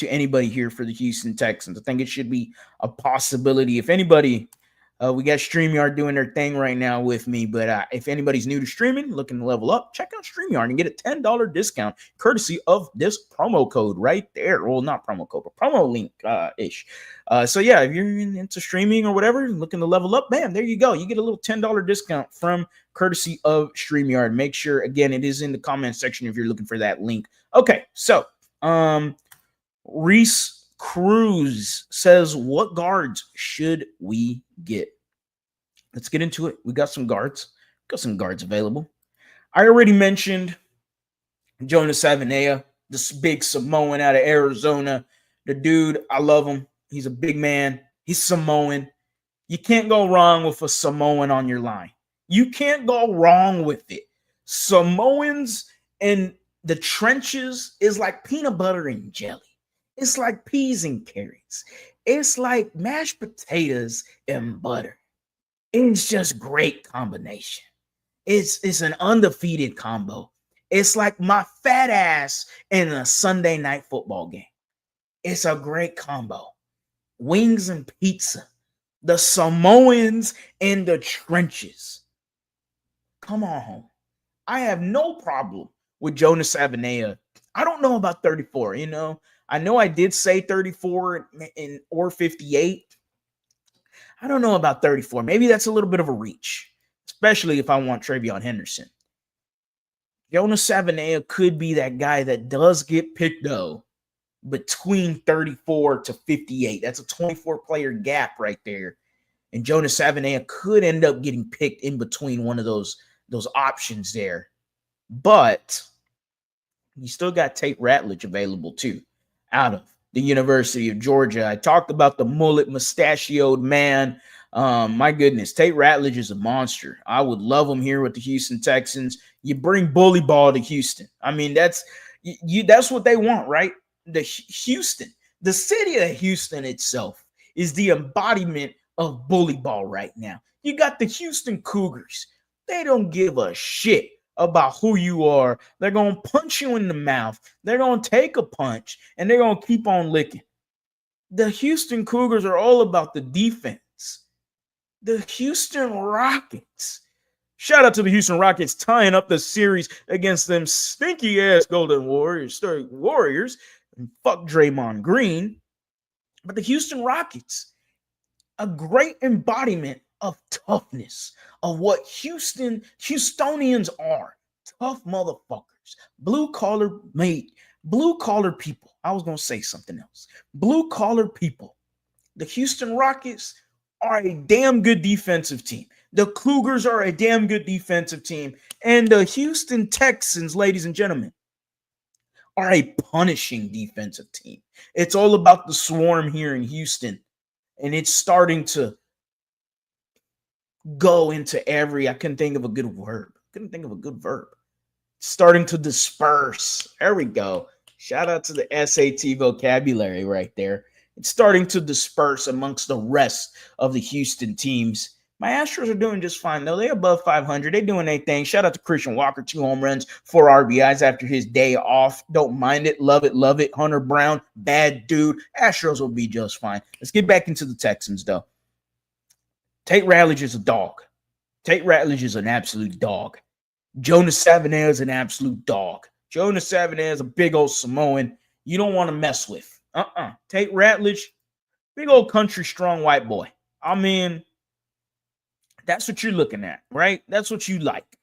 anybody here for the Houston Texans. I think it should be a possibility. If anybody, we got StreamYard doing their thing right now with me, but if anybody's new to streaming, looking to level up, check out StreamYard and get a $10 discount courtesy of this promo code right there. Well, not promo code, but promo link ish. So yeah, if you're into streaming or whatever, looking to level up, bam, there you go. You get a little $10 discount from courtesy of StreamYard. Make sure, again, it is in the comment section if you're looking for that link. Okay, so Reese Cruz says, what guards should we get? Let's get into it. We got some guards. Got some guards available. I already mentioned Jonas Avenea, this big Samoan out of Arizona. The dude, I love him. He's a big man. He's Samoan. You can't go wrong with a Samoan on your line. You can't go wrong with it. Samoans in the trenches is like peanut butter and jelly. It's like peas and carrots. It's like mashed potatoes and butter. It's just great combination. It's an undefeated combo. It's like my fat ass in a Sunday night football game. It's a great combo. Wings and pizza. The Samoans in the trenches. Come on home. I have no problem with Jonas Avenea. I don't know about 34, you know. I know I did say 34 or 58. I don't know about 34. Maybe that's a little bit of a reach, especially if I want Travion Henderson. Jonas Avenea could be that guy that does get picked, though, between 34 to 58. That's a 24-player gap right there. And Jonas Avenea could end up getting picked in between one of those options there. But you still got Tate Ratledge available, too, out of the University of Georgia. I talked about the mullet mustachioed man. My goodness, Tate Ratledge is a monster. I would love him here with the Houston Texans. You bring bully ball to Houston. I mean, that's what they want, right? The city of Houston itself is the embodiment of bully ball right now. You got the Houston Cougars. They don't give a shit about who you are. They're going to punch you in the mouth. They're going to take a punch, and they're going to keep on licking. The Houston Cougars are all about the defense. The Houston Rockets. Shout out to the Houston Rockets tying up the series against them stinky-ass Golden Warriors. And fuck Draymond Green. But the Houston Rockets, a great embodiment of toughness, of what Houstonians are. Tough motherfuckers. Blue-collar people. I was going to say something else. Blue-collar people. The Houston Rockets are a damn good defensive team. The Cougars are a damn good defensive team. And the Houston Texans, ladies and gentlemen, are a punishing defensive team. It's all about the swarm here in Houston. And it's starting to go into I couldn't think of a good verb. Starting to disperse. There we go. Shout out to the SAT vocabulary right there. It's starting to disperse amongst the rest of the Houston teams. My Astros are doing just fine, though. They're above 500. They're doing their thing. Shout out to Christian Walker, 2 home runs, 4 RBIs after his day off. Don't mind it. Love it. Love it. Hunter Brown, bad dude. Astros will be just fine. Let's get back into the Texans, though. Tate Ratledge is a dog. Tate Ratledge is an absolute dog. Jonas Avenea is an absolute dog. Jonas Avenea is a big old Samoan you don't want to mess with. Tate Ratledge, big old country strong white boy. I mean, that's what you're looking at, right? That's what you like.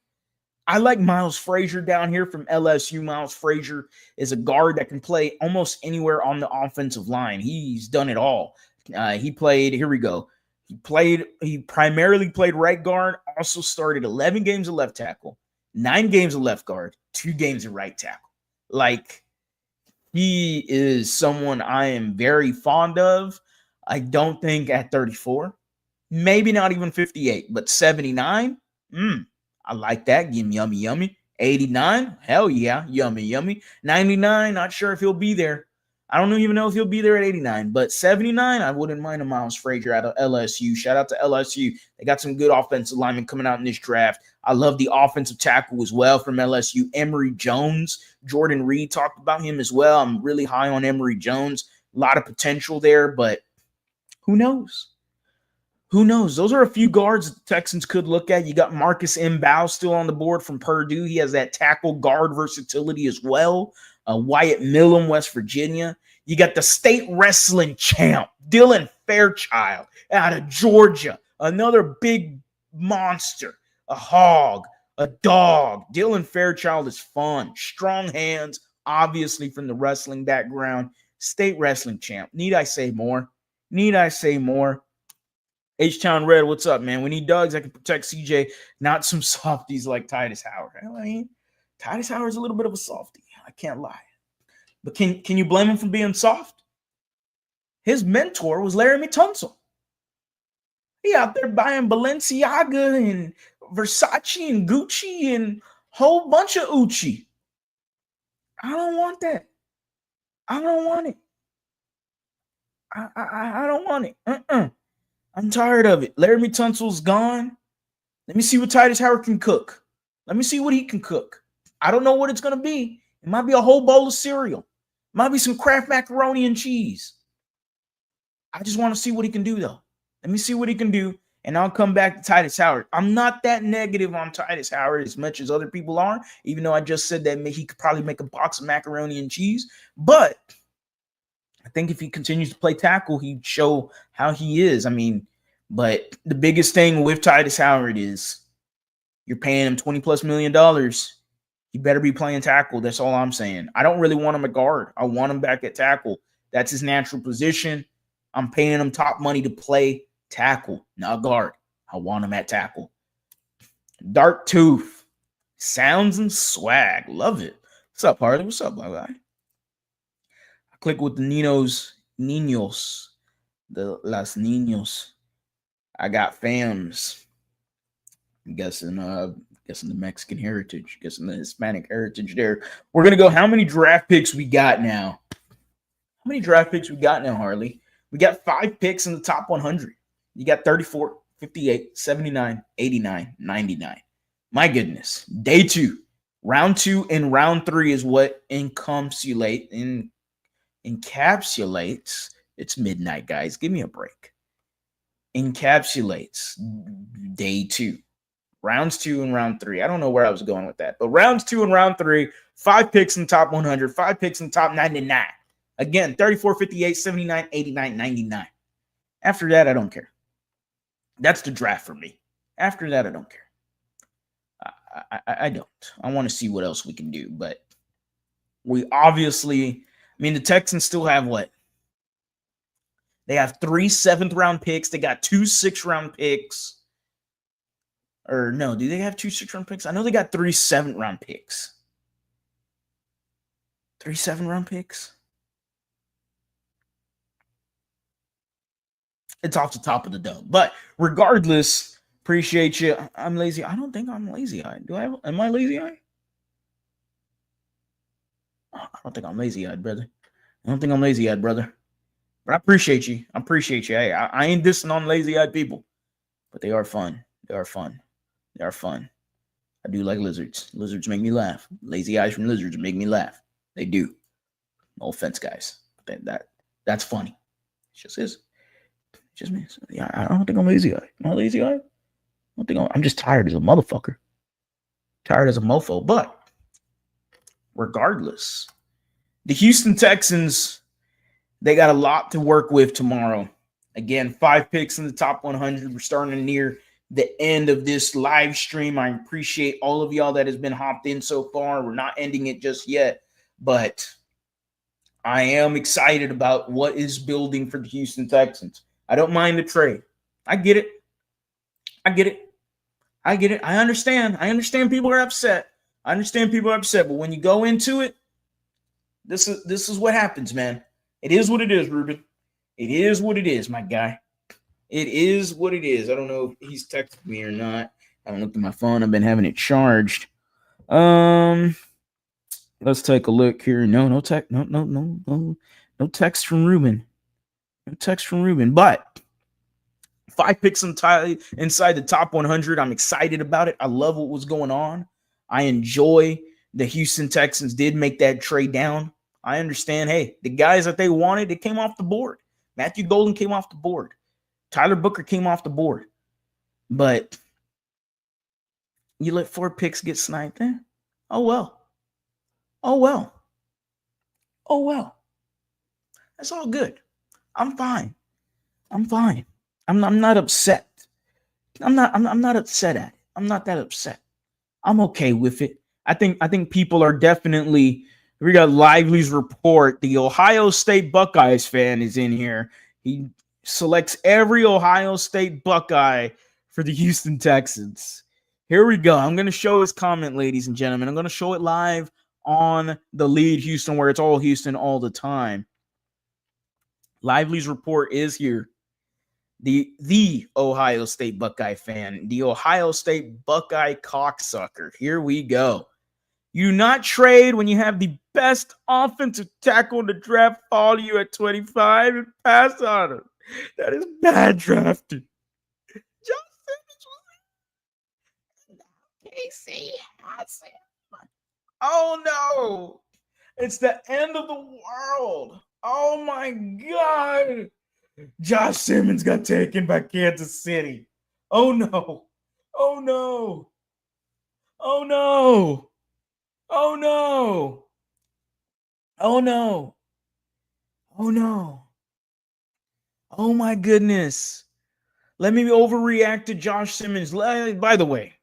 I like Miles Frazier down here from LSU. Miles Frazier is a guard that can play almost anywhere on the offensive line. He's done it all. He primarily played right guard, also started 11 games of left tackle, 9 games of left guard, 2 games of right tackle. Like, he is someone I am very fond of. I don't think at 34, maybe not even 58, but 79. I like that. Give me yummy. 89, hell yeah, yummy, yummy. 99, not sure if he'll be there. I don't even know if he'll be there at 89, but 79, I wouldn't mind a Miles Frazier out of LSU. Shout out to LSU. They got some good offensive linemen coming out in this draft. I love the offensive tackle as well from LSU. Emory Jones, Jordan Reed talked about him as well. I'm really high on Emory Jones. A lot of potential there, but who knows? Who knows? Those are a few guards the Texans could look at. You got Marcus Mbow still on the board from Purdue. He has that tackle guard versatility as well. Wyatt Millum, West Virginia. You got the state wrestling champ, Dylan Fairchild out of Georgia. Another big monster, a hog, a dog. Dylan Fairchild is fun. Strong hands, obviously from the wrestling background. State wrestling champ. Need I say more? Need I say more? H-Town Red, what's up, man? We need dogs that can protect CJ, not some softies like Titus Howard. I mean, Titus Howard's a little bit of a softie. I can't lie. But can you blame him for being soft? His mentor was Laramie Tunsil. He out there buying Balenciaga and Versace and Gucci and a whole bunch of Uchi. I don't want that. I don't want it. I don't want it. I'm tired of it. Laramie Tunsil's gone. Let me see what Titus Howard can cook. Let me see what he can cook. I don't know what it's going to be. It might be a whole bowl of cereal. It might be some Kraft macaroni and cheese. I just want to see what he can do, though. Let me see what he can do, and I'll come back to Titus Howard. I'm not that negative on Titus Howard as much as other people are, even though I just said that he could probably make a box of macaroni and cheese. But I think if he continues to play tackle, he'd show how he is. I mean, but the biggest thing with Titus Howard is you're paying him $20+ million. He better be playing tackle. That's all I'm saying. I don't really want him at guard. I want him back at tackle. That's his natural position. I'm paying him top money to play tackle, not guard. I want him at tackle. Dark Tooth. Sounds and swag. Love it. What's up, Harley? What's up, my guy? Click with the Ninos, the Las Niños. I got fams. I'm guessing the Mexican heritage, guessing the Hispanic heritage there. We're gonna go. How many draft picks we got now? How many draft picks we got now, Harley? We got 5 picks in the top 100. You got 34, 58, 79, 89, 99. My goodness. Day 2. Round 2 and round 3 is what encapsulates. It's midnight, guys. Give me a break. Encapsulates day 2. Rounds 2 and round 3. I don't know where I was going with that. But rounds 2 and round 3, 5 picks in the top 100, 5 picks in the top 99. Again, 34, 58, 79, 89, 99. After that, I don't care. That's the draft for me. After that, I don't care. I don't. I want to see what else we can do. But we obviously, the Texans still have what? They have 3 7th-round picks. They got 2 6th-round picks. Or no, do they have 2 6th-round picks? I know they got 3 7th-round picks. 3 7th-round picks? It's off the top of the dome. But regardless, appreciate you. I'm lazy. I don't think I'm lazy-eyed. Am I lazy-eyed? I don't think I'm lazy-eyed, brother. But I appreciate you. Hey, I ain't dissing on lazy-eyed people. But they are fun. I do like lizards. Lizards make me laugh. Lazy eyes from lizards make me laugh. They do. No offense, guys. That's funny. It just is. It's just me. Yeah, I don't think I'm lazy-eyed. Am I lazy-eyed? I'm just tired as a motherfucker. Tired as a mofo. But regardless, the Houston Texans, they got a lot to work with tomorrow. Again, 5 picks in the top 100. We're starting to near the end of this live stream. I appreciate all of y'all that has been hopped in so far. We're not ending it just yet, but I am excited about what is building for the Houston Texans. I don't mind the trade. I get it. I understand people are upset. But when you go into it, this is what happens, man. It is what it is, Ruben. It is what it is, my guy. It is what it is. I don't know if he's texted me or not. I haven't looked at my phone. I've been having it charged. Um, let's take a look here. No text. No text from Ruben. No text from Ruben. But 5 picks inside the top 100. I'm excited about it. I love what was going on. I enjoy the Houston Texans did make that trade down. I understand. Hey, the guys that they wanted, they came off the board. Matthew Golden came off the board. Tyler Booker came off the board. But you let 4 picks get sniped there? Oh, well. Oh, well. Oh, well. That's all good. I'm fine. I'm fine. I'm not upset. I'm not upset at it. I'm not that upset. I'm okay with it. I think people are definitely. We got Lively's report. The Ohio State Buckeyes fan is in here. He selects every Ohio State Buckeye for the Houston Texans. Here we go. I'm going to show his comment, ladies and gentlemen. I'm going to show it live on the Lead Houston, where it's all Houston all the time. Lively's report is here. The Ohio State Buckeye fan, the Ohio State Buckeye cocksucker. Here we go. You do not trade when you have the best offensive tackle in the draft fall to you at 25 and pass on him. That is bad drafting. John Simmons was Casey has him. Oh no. It's the end of the world. Oh my God. Josh Simmons got taken by Kansas City. Oh no. Oh no. Oh no. Oh no. Oh no. Oh no. Oh my goodness. Let me overreact to Josh Simmons. By the way,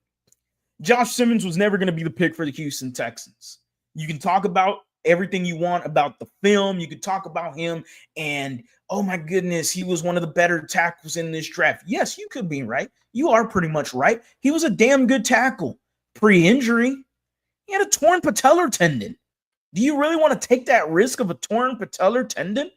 Josh Simmons was never going to be the pick for the Houston Texans. You can talk about everything you want about the film. You could talk about him and, oh my goodness, he was one of the better tackles in this draft. Yes, you could be right. You are pretty much right. He was a damn good tackle pre-injury. He had a torn patellar tendon. Do you really want to take that risk of a torn patellar tendon?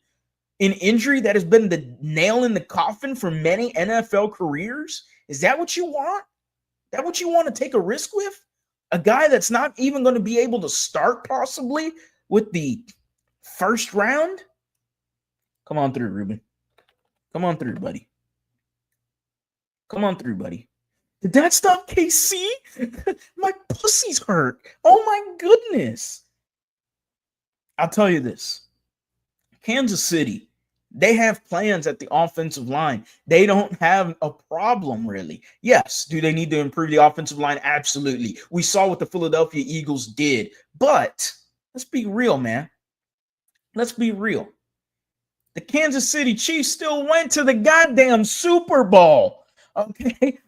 An injury that has been the nail in the coffin for many NFL careers? Is that what you want? Is that what you want to take a risk with? A guy that's not even going to be able to start possibly with the first round? Come on through, Ruben. Come on through, buddy. Come on through, buddy. Did that stop KC? My pussy's hurt. Oh my goodness. I'll tell you this. Kansas City, they have plans at the offensive line. They don't have a problem, really. Yes, do they need to improve the offensive line? Absolutely. We saw what the Philadelphia Eagles did. But let's be real, man. Let's be real. The Kansas City Chiefs still went to the goddamn Super Bowl. Okay?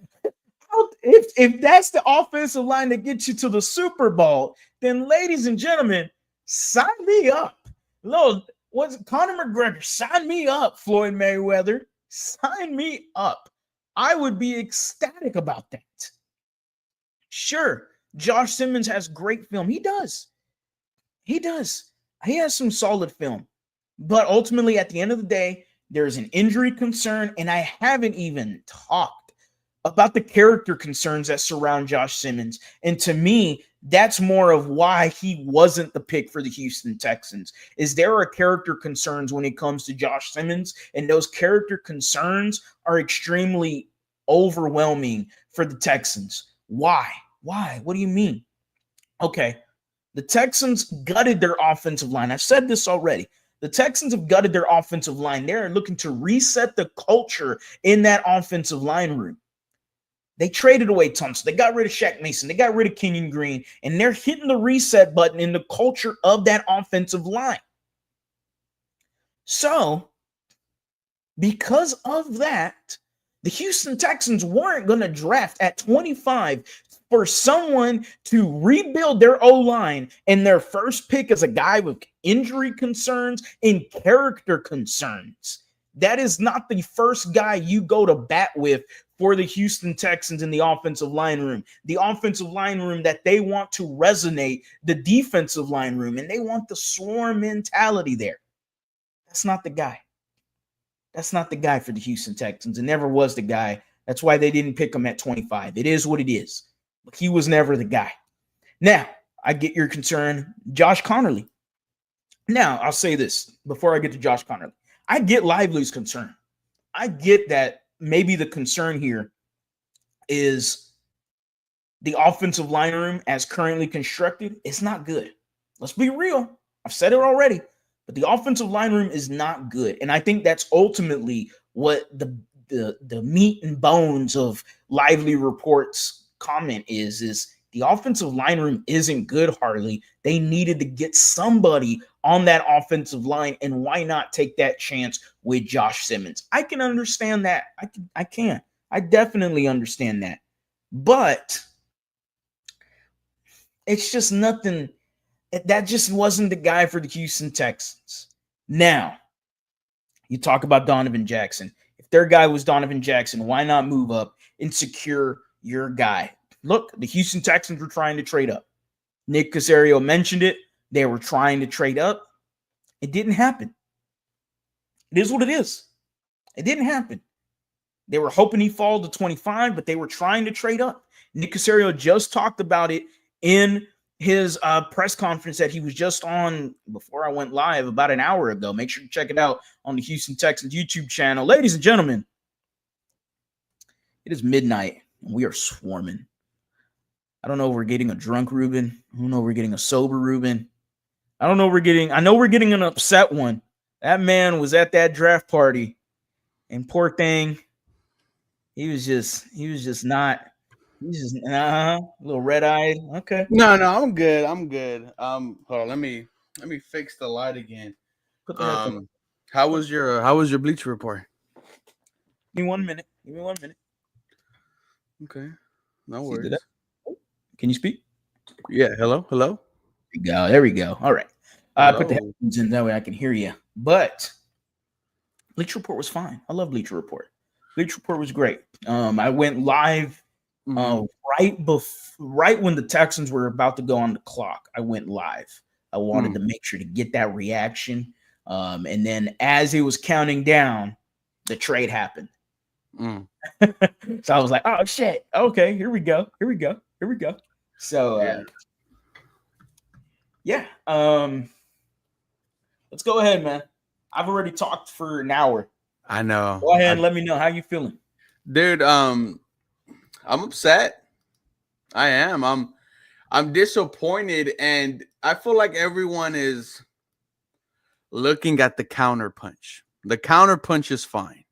If that's the offensive line that gets you to the Super Bowl, then, ladies and gentlemen, sign me up. Lord, what's Conor McGregor? Sign me up, Floyd Mayweather. Sign me up. I would be ecstatic about that. Sure, Josh Simmons has great film. He does. He does. He has some solid film. But ultimately, at the end of the day, there's an injury concern, and I haven't even talked about the character concerns that surround Josh Simmons. And to me, that's more of why he wasn't the pick for the Houston Texans. Is there are character concerns when it comes to Josh Simmons, and those character concerns are extremely overwhelming for the Texans. Why? Why? What do you mean? Okay, the Texans gutted their offensive line. I've said this already. The Texans have gutted their offensive line. They're looking to reset the culture in that offensive line room. They traded away Thompson. They got rid of Shaq Mason. They got rid of Kenyon Green. And they're hitting the reset button in the culture of that offensive line. So, because of that, the Houston Texans weren't going to draft at 25 for someone to rebuild their O-line, and their first pick is a guy with injury concerns and character concerns. That is not the first guy you go to bat with for the Houston Texans in the offensive line room. The offensive line room that they want to resonate the defensive line room, and they want the swarm mentality there. That's not the guy. That's not the guy for the Houston Texans. It never was the guy. That's why they didn't pick him at 25. It is what it is. But he was never the guy. Now, I get your concern, Josh Connerly. Now, I'll say this before I get to Josh Connerly. I get Lively's concern. I get that maybe the concern here is the offensive line room as currently constructed. It's not good. Let's be real. I've said it already, but the offensive line room is not good. And I think that's ultimately what the meat and bones of Lively Report's comment is the offensive line room isn't good, Harley. They needed to get somebody on that offensive line, and why not take that chance with Josh Simmons? I can understand that. I can. I definitely understand that. But it's just nothing. That just wasn't the guy for the Houston Texans. Now, you talk about Donovan Jackson. If their guy was Donovan Jackson, why not move up and secure your guy? Look, the Houston Texans were trying to trade up. Nick Caserio mentioned it. They were trying to trade up. It didn't happen. It is what it is. It didn't happen. They were hoping he fall to 25, but they were trying to trade up. Nick Caserio just talked about it in his press conference that he was just on before I went live about an hour ago. Make sure to check it out on the Houston Texans YouTube channel. Ladies and gentlemen, it is midnight and we are swarming. I don't know if we're getting a drunk Ruben. I don't know if we're getting a sober Ruben. I know we're getting an upset one. That man was at that draft party, and poor thing, he was just not. He's just a little red-eyed. Okay. No, I'm good. Hold on, let me fix the light again. Put the headphone. How was your Bleacher Report? Give me 1 minute. Okay. No worries. Can you speak? Yeah. Hello. There we go. All right. I put the headphones in that way I can hear you. But Bleacher Report was fine. I love Bleacher Report. Bleacher Report was great. I went live right when the Texans were about to go on the clock. I went live. I wanted to make sure to get that reaction. And then as it was counting down, the trade happened. So I was like, oh shit. Okay, here we go. So yeah. Let's go ahead, man. I've already talked for an hour. I know. Go ahead and let me know how you feeling. Dude, I'm upset. I am. I'm disappointed, and I feel like everyone is looking at the counterpunch. The counterpunch is fine.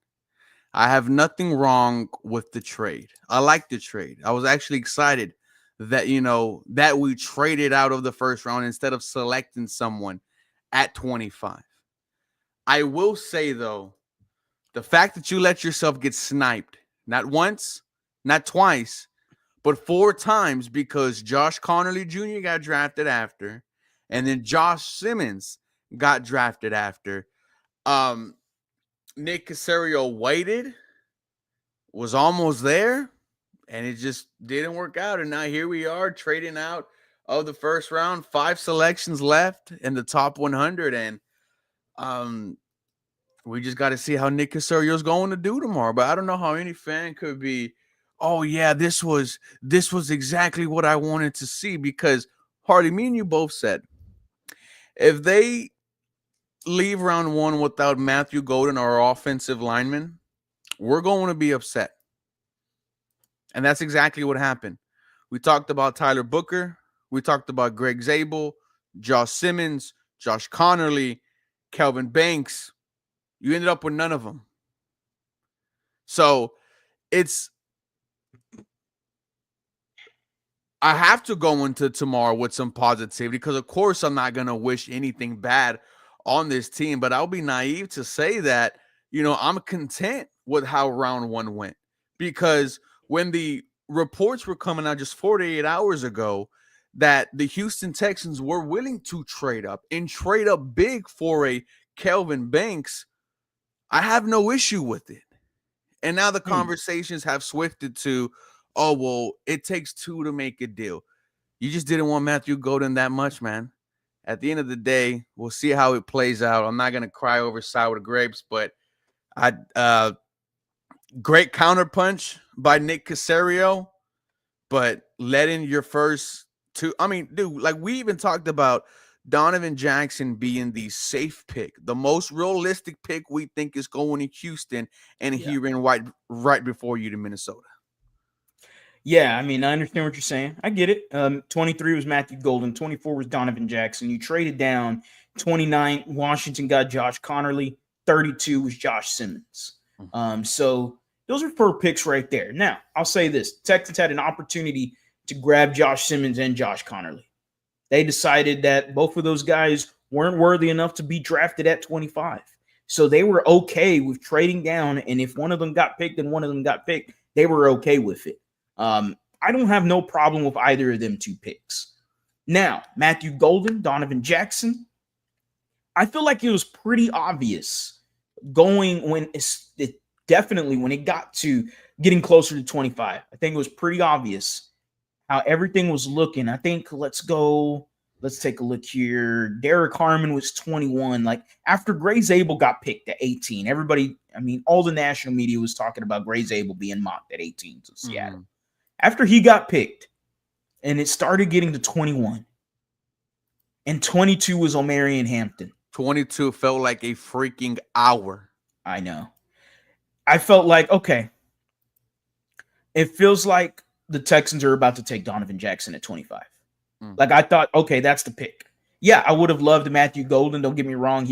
I have nothing wrong with the trade. I like the trade. I was actually excited that, that we traded out of the first round instead of selecting someone at 25. I will say, though, the fact that you let yourself get sniped, not once, not twice, but 4 times, because Josh Connerly Jr. got drafted after, and then Josh Simmons got drafted after. Nick Caserio waited, was almost there, and it just didn't work out. And now here we are trading out of the first round, 5 selections left in the top 100. And we just got to see how Nick Caserio is going to do tomorrow. But I don't know how any fan could be, oh yeah, this was exactly what I wanted to see, because Hardy, me and you both said, if they leave round 1 without Matthew Golden, our offensive lineman, we're going to be upset. And that's exactly what happened. We talked about Tyler Booker. We talked about Greg Zabel, Josh Simmons, Josh Connerly, Kelvin Banks. You ended up with none of them. So I have to go into tomorrow with some positivity, because, of course, I'm not going to wish anything bad on this team. But I'll be naive to say that, I'm content with how round 1 went. Because when the reports were coming out just 48 hours ago that the Houston Texans were willing to trade up and trade up big for a Kelvin Banks, I have no issue with it. And now the conversations have swifted to, oh, well, it takes 2 to make a deal. You just didn't want Matthew Golden that much, man. At the end of the day, we'll see how it plays out. I'm not going to cry over sour grapes, but great counterpunch by Nick Caserio, but letting your first I mean, dude, like we even talked about Donovan Jackson being the safe pick, the most realistic pick we think is going to Houston, and Yeah. he ran right before you to Minnesota. Yeah, I mean, I understand what you're saying. I get it. 23 was Matthew Golden, 24 was Donovan Jackson. You traded down. 29, Washington got Josh Connerly. 32 was Josh Simmons. So those are 4 picks right there. Now, I'll say this. Texans had an opportunity to grab Josh Simmons and Josh Connerly. They decided that both of those guys weren't worthy enough to be drafted at 25. So they were okay with trading down, and if one of them got picked and one of them got picked, they were okay with it. I don't have no problem with either of them 2 picks. Now, Matthew Golden, Donovan Jackson, I feel like it was pretty obvious going when definitely when it got to getting closer to 25. I think it was pretty obvious how everything was looking. I think let's take a look here. Derek Harmon was 21. Like after Gray Zabel got picked at 18, everybody, I mean, all the national media was talking about Gray Zabel being mocked at 18 to Seattle. After he got picked and it started getting to 21 and 22 was Omarion Hampton. 22 felt like a freaking hour. I know. I felt like, okay, it feels like the Texans are about to take Donovan Jackson at 25. Like I thought, okay, that's the pick. Yeah, I would have loved Matthew Golden. Don't get me wrong.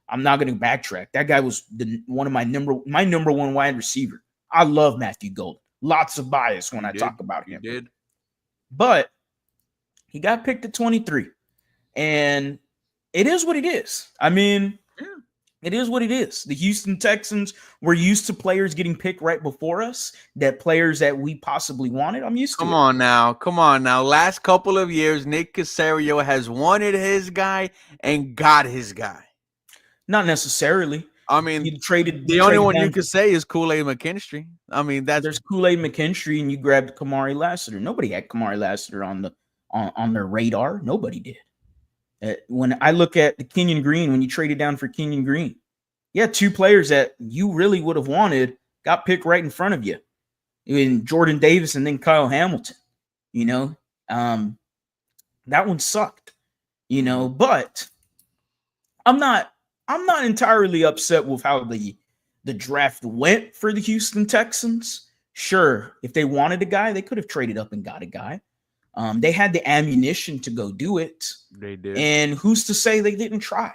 I'm not going to backtrack. That guy was one of my number 1 wide receiver. I love Matthew Golden. Lots of bias when I talk about him. But he got picked at 23. And it is what it is. I mean, it is what it is. The Houston Texans were used to players getting picked right before us, that players that we possibly wanted. I'm used to it. Come on now. Last couple of years, Nick Caserio has wanted his guy and got his guy. Not necessarily. I mean, the only one you could say is Kool-Aid McKinstry. I mean, there's Kool-Aid McKinstry, and you grabbed Kamari Lassiter. Nobody had Kamari Lassiter on their radar. Nobody did. When I look at the Kenyon Green, when you traded down for Kenyon Green, 2 players that you really would have wanted got picked right in front of you, in Jordan Davis and then Kyle Hamilton. That one sucked. But I'm not entirely upset with how the draft went for the Houston Texans. Sure, if they wanted a guy, they could have traded up and got a guy. They had the ammunition to go do it. They did. And who's to say they didn't try?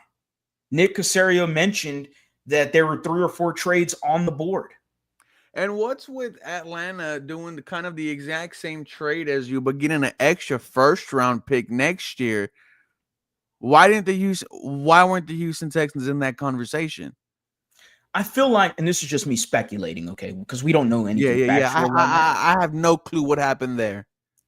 Nick Caserio mentioned that there were 3 or 4 trades on the board. And what's with Atlanta doing the exact same trade as you, but getting an extra first-round pick next year? Why weren't the Houston Texans in that conversation? I feel like, and this is just me speculating, okay, because we don't know anything. I have no clue what happened there.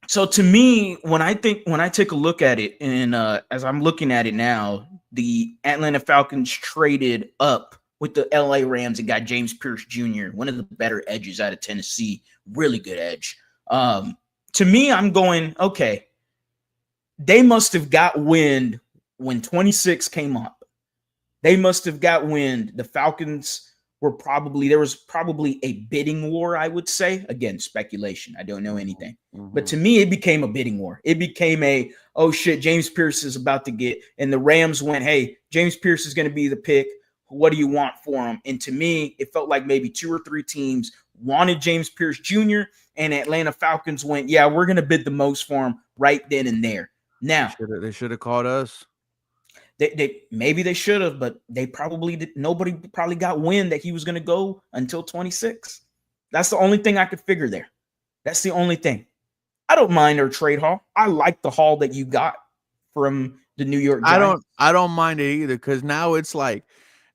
So to me, when I take a look at it, and as I'm looking at it now, the Atlanta Falcons traded up with the LA Rams and got James Pierce Jr., one of the better edges out of Tennessee, really good edge. To me, I'm going, okay, they must have got wind when 26 came up. They must have got wind. The Falcons there was probably a bidding war, I would say. Again, speculation. I don't know anything. But to me, it became a bidding war. It became oh shit, James Pierce is about to get, and the Rams went, hey, James Pierce is going to be the pick. What do you want for him? And to me, it felt like maybe 2 or 3 teams wanted James Pierce Jr., and Atlanta Falcons went, yeah, we're going to bid the most for him right then and there. Now, they should have called us. Maybe they should have, but they probably did. Nobody probably got wind that he was going to go until 26. That's the only thing I could figure there. That's the only thing. I don't mind their trade haul. I like the haul that you got from the New York Giants. I don't mind it either, because now it's like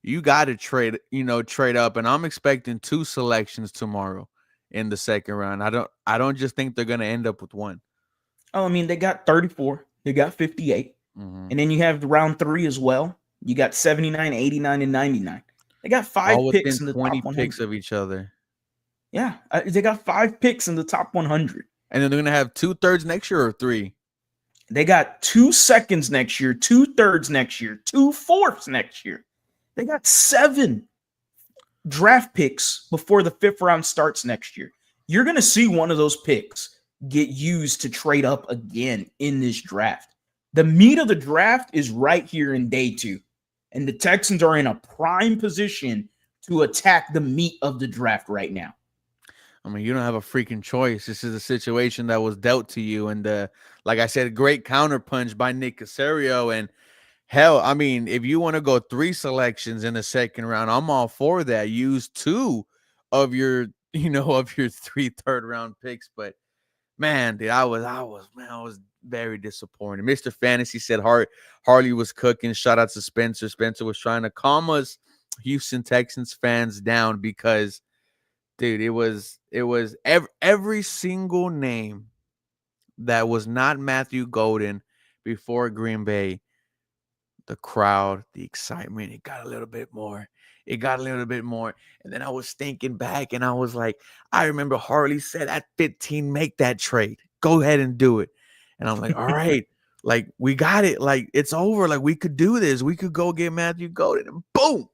you got to trade up, and I'm expecting 2 selections tomorrow in the second round. I don't just think they're going to end up with 1. Oh, I mean, they got 34. They got 58. And then you have the round 3 as well. You got 79, 89, and 99. They got 5 picks in the 20 top 100. picks of each other. Yeah, they got 5 picks in the top 100. And then they're going to have 2/3 next year or 3? They got 2 seconds next year, 2/3 next year, 2/4 next year. They got 7 draft picks before the 5th round starts next year. You're going to see one of those picks get used to trade up again in this draft. The meat of the draft is right here in day two. And the Texans are in a prime position to attack the meat of the draft right now. I mean, you don't have a freaking choice. This is a situation that was dealt to you, and like I said, great counterpunch by Nick Casario. And hell, I mean, if you want to go 3 selections in the second round, I'm all for that. Use 2 of your, of your 3 third-round picks. But man, dude, I was very disappointed. Mr. Fantasy said Harley was cooking. Shout out to Spencer. Spencer was trying to calm us Houston Texans fans down because, dude, it was every single name that was not Matthew Golden before Green Bay. The crowd, the excitement, it got a little bit more. It got a little bit more. And then I was thinking back and I was like, I remember Harley said at 15, make that trade. Go ahead and do it. And I'm like, all right, like we got it. Like it's over. Like we could do this. We could go get Matthew Golden. And boom.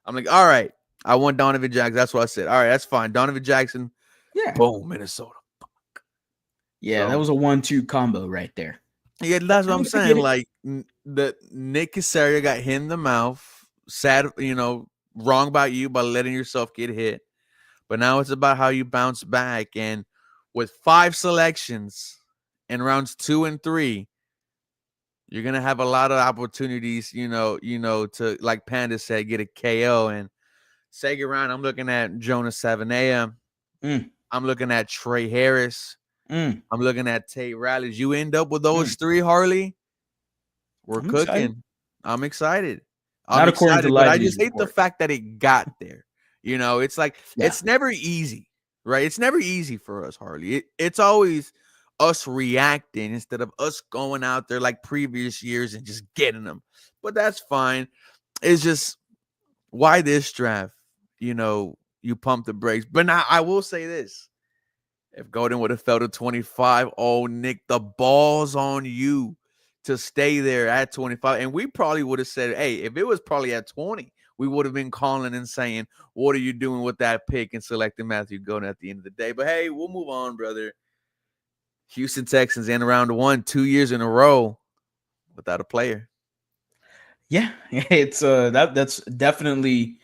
I'm like, all right. I want Donovan Jackson. That's what I said. All right, that's fine. Donovan Jackson. Yeah. Boom, Minnesota. Yeah, So, that was a 1-2 combo right there. yeah, that's what I'm I get saying. it. Like the Nick Casario got hit in the mouth. Sad, wrong about you by letting yourself get hit. But now it's about how you bounce back. And with 5 selections in rounds 2 and 3, you're gonna have a lot of opportunities, to, like Panda said, get a KO. And second round, I'm looking at Jonas Savanea. Mm. I'm looking at Trey Harris. Mm. I'm looking at Tate Riley. You end up with those Mm. 3, Harley. We're I'm excited. cooking. I'm excited. Not according to But I Lively's just hate the report. fact that it got there. It's like Yeah. it's never easy, right? It's never easy for us, Harley. It's always us reacting instead of us going out there like previous years and just getting them. But that's fine. It's just why this draft, you pump the brakes. But now I will say this. If Golden would have fell to 25, oh, Nick, the ball's on you to stay there at 25. And we probably would have said, hey, if it was probably at 20, we would have been calling and saying, what are you doing with that pick and selecting Matthew Golden at the end of the day? But hey, we'll move on, brother. Houston Texans in round 1, 2 years in a row without a player. Yeah, it's that's definitely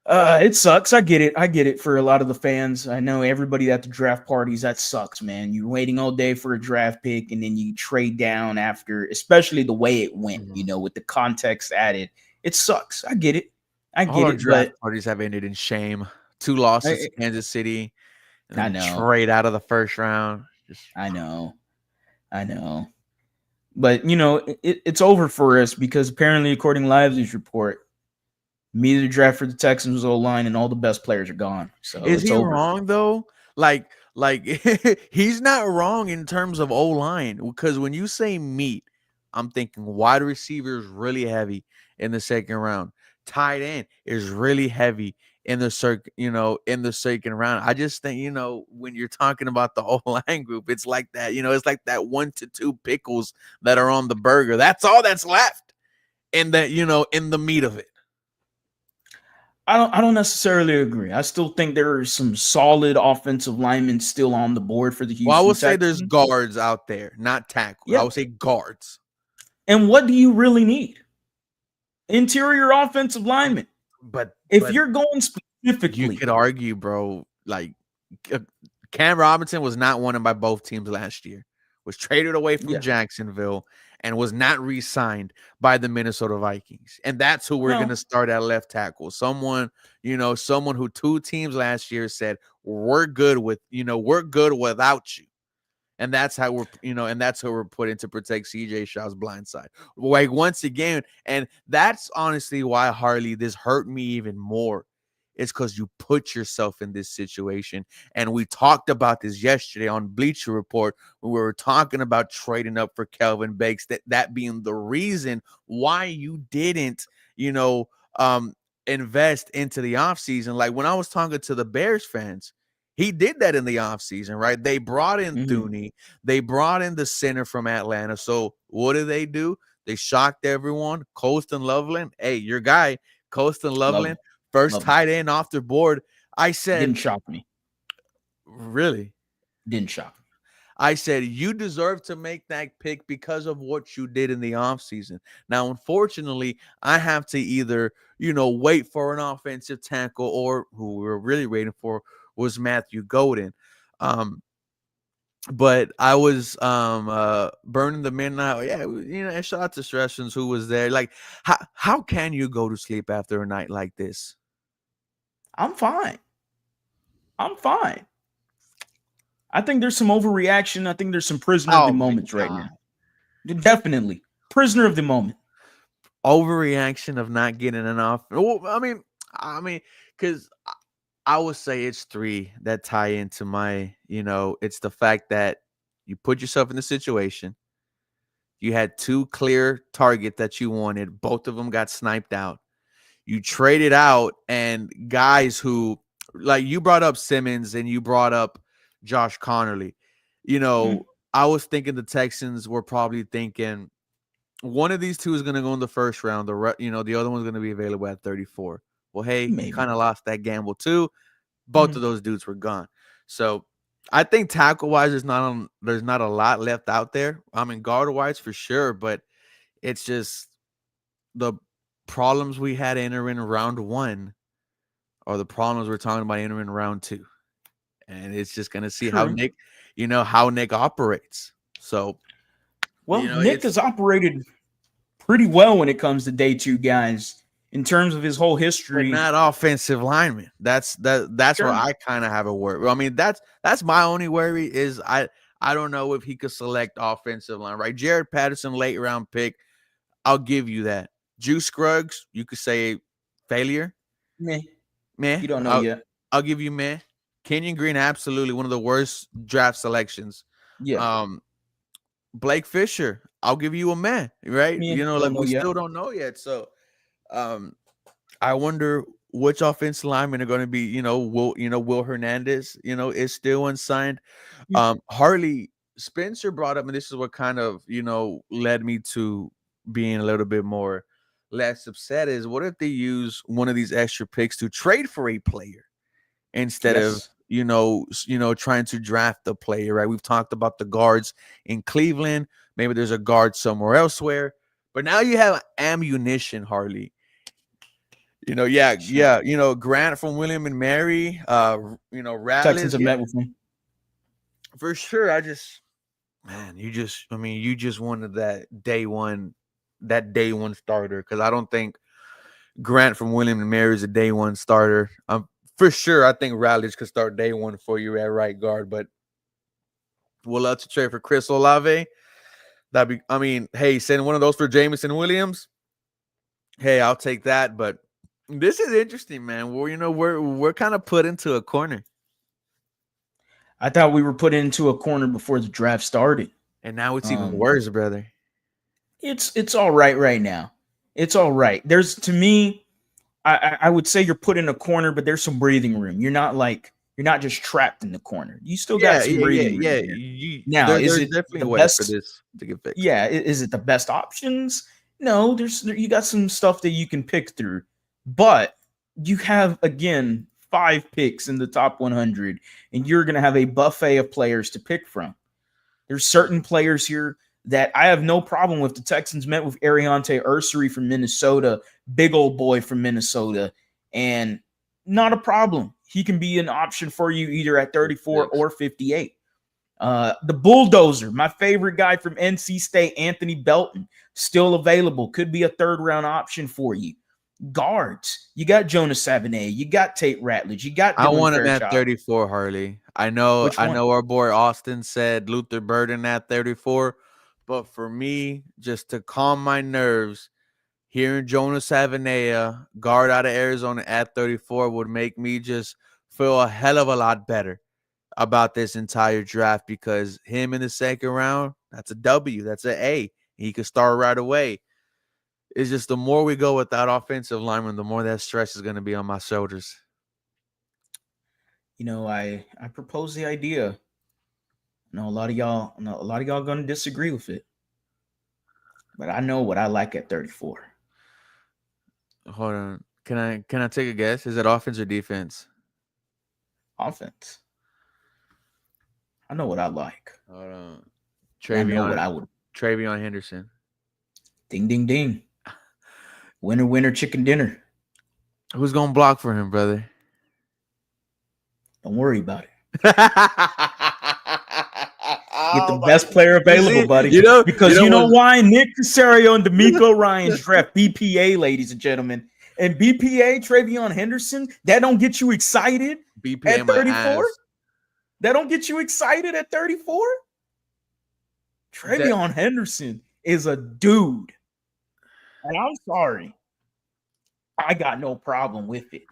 it sucks. I get it for a lot of the fans. I know everybody at the draft parties, that sucks, man. You're waiting all day for a draft pick and then you trade down after, especially the way it went, with the context added. It sucks. I get it. All our draft But parties have ended in shame. 2 losses to Kansas City. And I then know. trade out of the first round. I know. But it's over for us because apparently, according to Lively's report, the draft for the Texans was O-line and all the best players are gone. So is it's he over. wrong though? Like he's not wrong in terms of O-line, because when you say meat, I'm thinking wide receiver is really heavy in the second round. Tight end is really heavy in the second round. I just think, when you're talking about the O-line group, it's like that, it's like that 1 to 2 pickles that are on the burger. That's all that's left in that, in the meat of it. I don't necessarily agree. I still think there are some solid offensive linemen still on the board for the Houston Well, I will Texans. say there's guards out there, not tackles. Yeah. I would say guards. And what do you really need? Interior offensive linemen. But if you're going specifically, you could argue, bro, like Cam Robinson was not wanted by both teams last year, was traded away from Jacksonville, and was not re-signed by the Minnesota Vikings. And that's who we're going to start at left tackle. Someone who 2 teams last year said, we're good without you. And that's how we're put in to protect CJ Shaw's blind side. Like, once again, and that's honestly why, Harley, this hurt me even more. It's because you put yourself in this situation. And we talked about this yesterday on Bleacher Report when we were talking about trading up for Kelvin Bakes, that being the reason why you didn't, invest into the offseason. Like, when I was talking to the Bears fans, he did that in the offseason, right? They brought in Thuney. They brought in the center from Atlanta. So what do? They shocked everyone. Colston Loveland. Hey, your guy, Colston Loveland. First tight end off the board. I said, didn't shock me. Really? Didn't shock me. I said you deserve to make that pick because of what you did in the offseason. Now, unfortunately, I have to either, wait for an offensive tackle, or who we were really waiting for was Matthew Golden. But I was burning the midnight. Yeah, and shout out to Stressons who was there. Like, how can you go to sleep after a night like this? I'm fine. I'm fine. I think there's some overreaction. I think there's some prisoner of the Oh my moments right god. now. Definitely. Prisoner of the moment. Overreaction of not getting an off. Well, I mean, because I would say it's three that tie into my, it's the fact that you put yourself in the situation. You had two clear target that you wanted. Both of them got sniped out. You traded out, and guys who, like, you brought up Simmons and you brought up Josh Connerly. Mm, I was thinking the Texans were probably thinking one of these two is going to go in the first round. The other one's going to be available at 34. Well, hey, you maybe. kind of lost that gamble too. Both Mm, of those dudes were gone. So I think tackle wise, there's not a lot left out there. I mean, guard wise for sure, but it's just the problems we had entering round one are the problems we're talking about entering round two. And it's just gonna see how true. Nick operates. So, Well, Nick it's has operated pretty well when it comes to day two guys in terms of his whole but history. not offensive lineman. That's where Sure. I kind of have a worry. I mean, that's my only worry is I don't know if he could select offensive line, right? Jared Patterson, late round pick. I'll give you that. Juice Scruggs, you could say failure. Meh. Meh. You don't know I'll yet. I'll give you meh. Kenyon Green, absolutely one of the worst draft selections. Yeah. Um, Blake Fisher, I'll give you a meh, right? Meh. Like Don't know we yet. still don't know yet. So um I wonder which offensive linemen are going to be, Will Hernandez, is still unsigned. Mm, Harley Spencer brought up, and this is what kind of, led me to being a little bit more less upset is what if they use one of these extra picks to trade for a player instead of, yes. trying to draft a player, right? We've talked about the guards in Cleveland. Maybe there's a guard somewhere elsewhere, but now you have ammunition, Harley. Sure. Grant from William and Mary, Texans Ratliff, have yeah, met with him. for sure. You just wanted that day one starter, because I don't think Grant from William and Mary is a day one starter. For sure, I think Ratliff could start day one for you at right guard, but we'll love to trade for Chris Olave. Hey, send one of those for Jameson Williams. Hey, I'll take that, but this is interesting, man. We're kind of put into a corner, I thought we were put into a corner before the draft started. and now it's even Um, worse, brother. it's all right now. It's all right. There's to me, I would say you're put in a corner, but there's some breathing room. You're not just trapped in the corner. You still got Yeah, some yeah, yeah, breathing room yeah. here. Now, is There's it definitely the a way for best? this to get fixed. Yeah, is it the best options? No, you got some stuff that you can pick through, but you have again 5 picks in the top 100, and you're going to have a buffet of players to pick from. There's certain players here that I have no problem with. The Texans met with Ariante Ursery from Minnesota, big old boy from Minnesota, and not a problem. He can be an option for you either at 34 Fixed. or 58. The Bulldozer, my favorite guy from NC State, Anthony Belton, still available. Could be a third round option for you. Guards, you got Jonas Savigny, you got Tate Ratledge, you got I Dylan want him at Fairchild. 34, Harley. I know, Which I one? know our boy Austin said Luther Burden at 34, but for me, just to calm my nerves, hearing Jonas Avenea, guard out of Arizona at 34, would make me just feel a hell of a lot better about this entire draft, because him in the second round, that's a W. That's an A. He could start right away. It's just the more we go without offensive lineman, the more that stress is going to be on my shoulders. I propose the idea. I know a lot of y'all gonna disagree with it, but I know what I like at 34. Hold on. Can I take a guess? Is it offense or defense? Offense. I know what I like. Hold on. And I know what I would. Travion Henderson. Ding, ding, ding. Winner, winner, chicken dinner. Who's gonna block for him, brother? Don't worry about it. Get the Oh my! best player You available, see, buddy. Because you know why? Nick Casario and D'Amico Ryans draft BPA, ladies and gentlemen. And BPA, Travion Henderson, that don't get you excited BPA at my 34? ass. That don't get you excited at 34? Travion Henderson is a dude. And I'm sorry. I got no problem with it.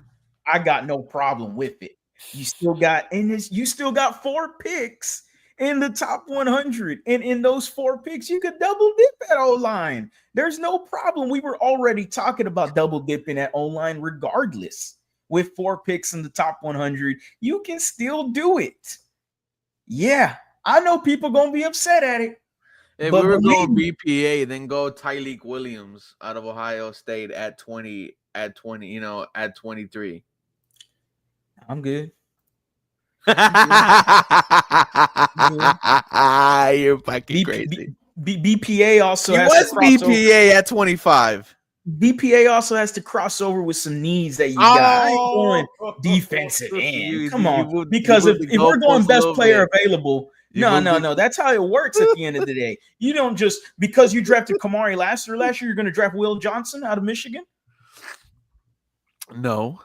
I got no problem with it. You still got you still got 4 picks in the top 100. And in those 4 picks, you could double dip at O-line. There's no problem. We were already talking about double dipping at O-line regardless. With 4 picks in the top 100, you can still do it. Yeah, I know people going to be upset at it. If we were going BPA, then go Tyleek Williams out of Ohio State at 20, at 23. I'm good. You're fucking crazy. BPA also he has was to cross BPA over. At 25. BPA also has to cross over with some needs that you got. I ain't going defensive end. Come on. Because if we're going best player available, no. That's how it works at the end of the day. You don't just, because you drafted Kamari last year, you're going to draft Will Johnson out of Michigan? No.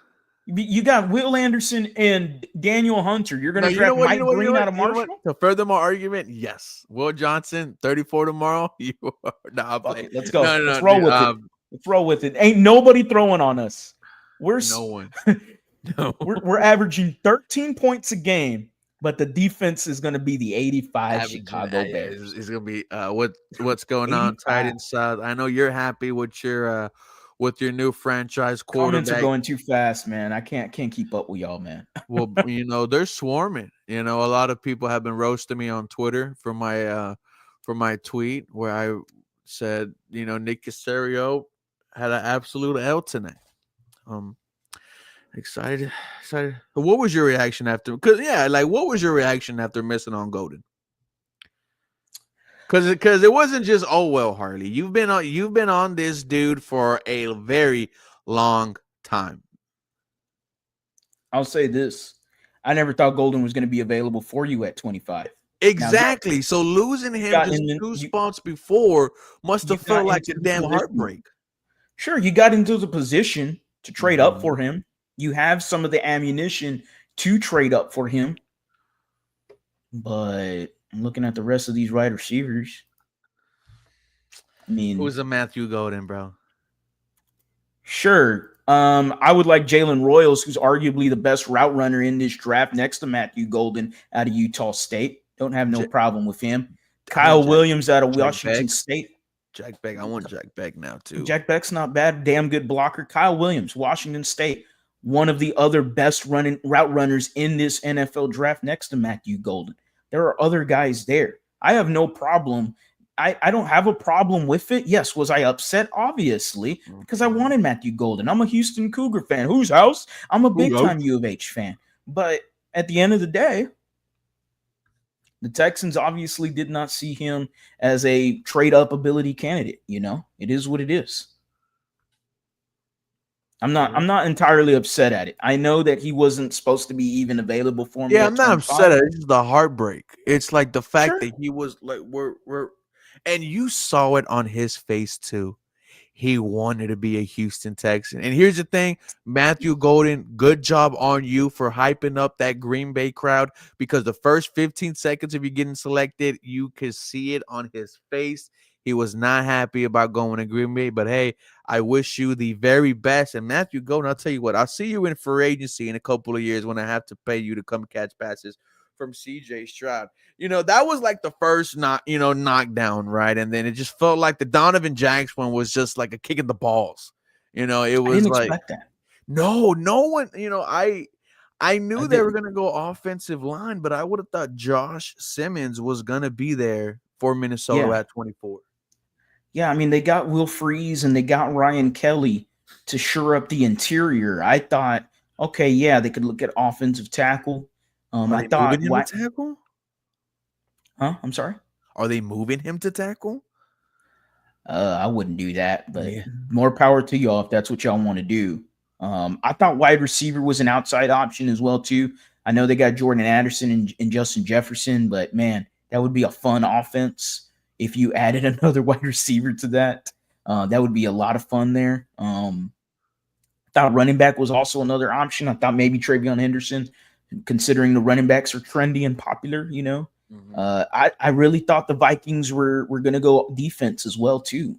You got Will Anderson and Daniel Hunter. You're going to draft Mike Green out of Marshall? To further my argument, yes. Will Johnson, 34 tomorrow. You are not playing. Okay, let's go. Let's roll with it. Let's roll with it. Ain't nobody throwing on us. No one. No. We're averaging 13 points a game, but the defense is going to be the 85 Chicago Bears. It's going to be what's going on Titans side. I know you're happy with your new franchise quarterback. Comments are going too fast, man. I can't keep up with y'all, man. Well, they're swarming. A lot of people have been roasting me on Twitter for my tweet where I said, Nick Casario had an absolute L tonight. Excited. What was your reaction after? What was your reaction after missing on Golden? Because it wasn't just Harley. You've been on this dude for a very long time. I'll say this: I never thought Golden was going to be available for you at 25. Exactly. Now, so losing him just 2 spots before must have felt like a damn heartbreak. Sure, you got into the position to trade up for him. You have some of the ammunition to trade up for him. But I'm looking at the rest of these wide receivers. I mean, who's a Matthew Golden, bro? Sure. I would like Jalen Royals, who's arguably the best route runner in this draft, next to Matthew Golden out of Utah State. Don't have no problem with him. Kyle Williams out of Washington State. Jack Beck. I want Jack Beck now, too. Jack Beck's not bad. Damn good blocker. Kyle Williams, Washington State. One of the other best route runners in this NFL draft next to Matthew Golden. There are other guys there. I have no problem. I don't have a problem with it. Yes, was I upset? Obviously, because I wanted Matthew Golden. I'm a Houston Cougar fan. Whose house? I'm a big-time U of H fan. But at the end of the day, the Texans obviously did not see him as a trade-up ability candidate. It is what it is. I'm not entirely upset at it. I know that he wasn't supposed to be even available for me. Yeah, I'm not upset at it. It's the heartbreak. It's like the fact that he was like, and you saw it on his face too. He wanted to be a Houston Texan. And here's the thing, Matthew Golden, good job on you for hyping up that Green Bay crowd, because the first 15 seconds of you getting selected, you could see it on his face. He was not happy about going to Green Bay, but hey, I wish you the very best. And Matthew Golden, I'll tell you what, I'll see you in free agency in a couple of years when I have to pay you to come catch passes from CJ Stroud. That was like the first knockdown, right? And then it just felt like the Donovan Jackson one was just like a kick in the balls. It was I didn't expect that. No one, I knew they were going to go offensive line, but I would have thought Josh Simmons was going to be there for Minnesota at 24. Yeah, I mean, they got Will Freeze and they got Ryan Kelly to shore up the interior. I thought, okay, yeah, they could look at offensive tackle. I thought tackle? Huh? I'm sorry. Are they moving him to tackle? I wouldn't do that, but Yeah. more power to y'all if that's what y'all want to do. I thought wide receiver was an outside option as well too. I know they got Jordan Addison and Justin Jefferson, but man, that would be a fun offense if you added another wide receiver to that. That would be a lot of fun there. Thought running back was also another option. I thought maybe Travion Henderson, considering the running backs are trendy and popular. Mm-hmm. I really thought the Vikings were going to go defense as well too.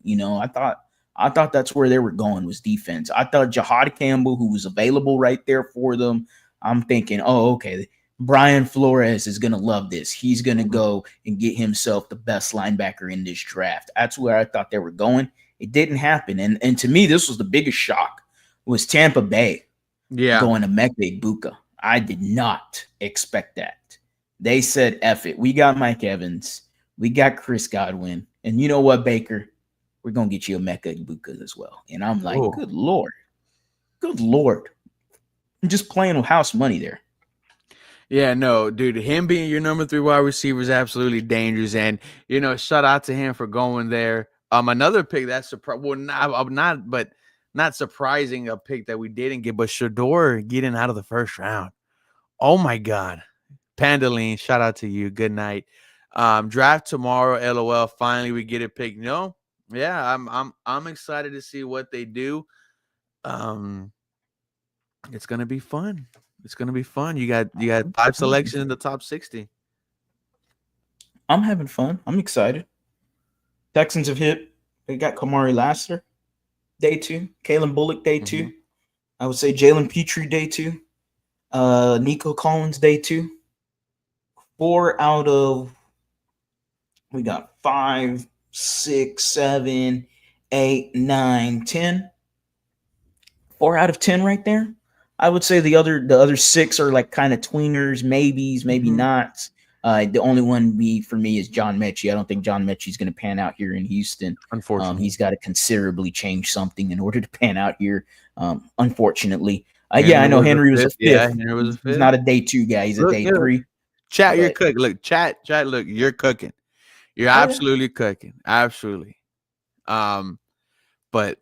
I thought that's where they were going was defense. I thought Jahad Campbell, who was available right there for them, I'm thinking, oh, okay, Brian Flores is going to love this. He's going to go and get himself the best linebacker in this draft. That's where I thought they were going. It didn't happen, and to me, this was the biggest shock was Tampa Bay Yeah. going to Mecca Ibuka. I did not expect that. They said, F it. We got Mike Evans. We got Chris Godwin. And you know what, Baker? We're going to get you a Mecca Ibuka as well. And I'm like, Oh. good Lord. Good Lord. I'm just playing with house money there. Yeah, no, dude, him being your number 3 wide receiver is absolutely dangerous. And, shout out to him for going there. Another pick that's surprising. Well, not surprising a pick that we didn't get, but Shador getting out of the first round. Oh my God. Pandaline, shout out to you. Good night. Draft tomorrow, LOL. Finally we get a pick. No, yeah, I'm excited to see what they do. It's gonna be fun. It's gonna be fun. You got 5 selections in the top 60. I'm having fun. I'm excited. Texans have hit. They got Kamari Lassiter, day 2. Kalen Bullock, day 2. Mhm. I would say Jalen Petrie, day 2. Nico Collins, day 2. 4 out of we got 5, 6, 7, 8, 9, 10. 4 out of 10 right there. I would say the other 6 are like kind of tweeners, maybes, maybe Mhm. not. The only one for me is John Mechie. I don't think John Mechie is going to pan out here in Houston. Unfortunately. He's got to considerably change something in order to pan out here. Unfortunately, Henry I know was a Henry was a fifth. Yeah, fifth. Henry was a He's fifth. not a day 2 guy. He's a Look, day yeah. 3. Chat, you're But cooking. Look, chat, look, you're cooking. You're oh yeah, absolutely cooking. Absolutely. But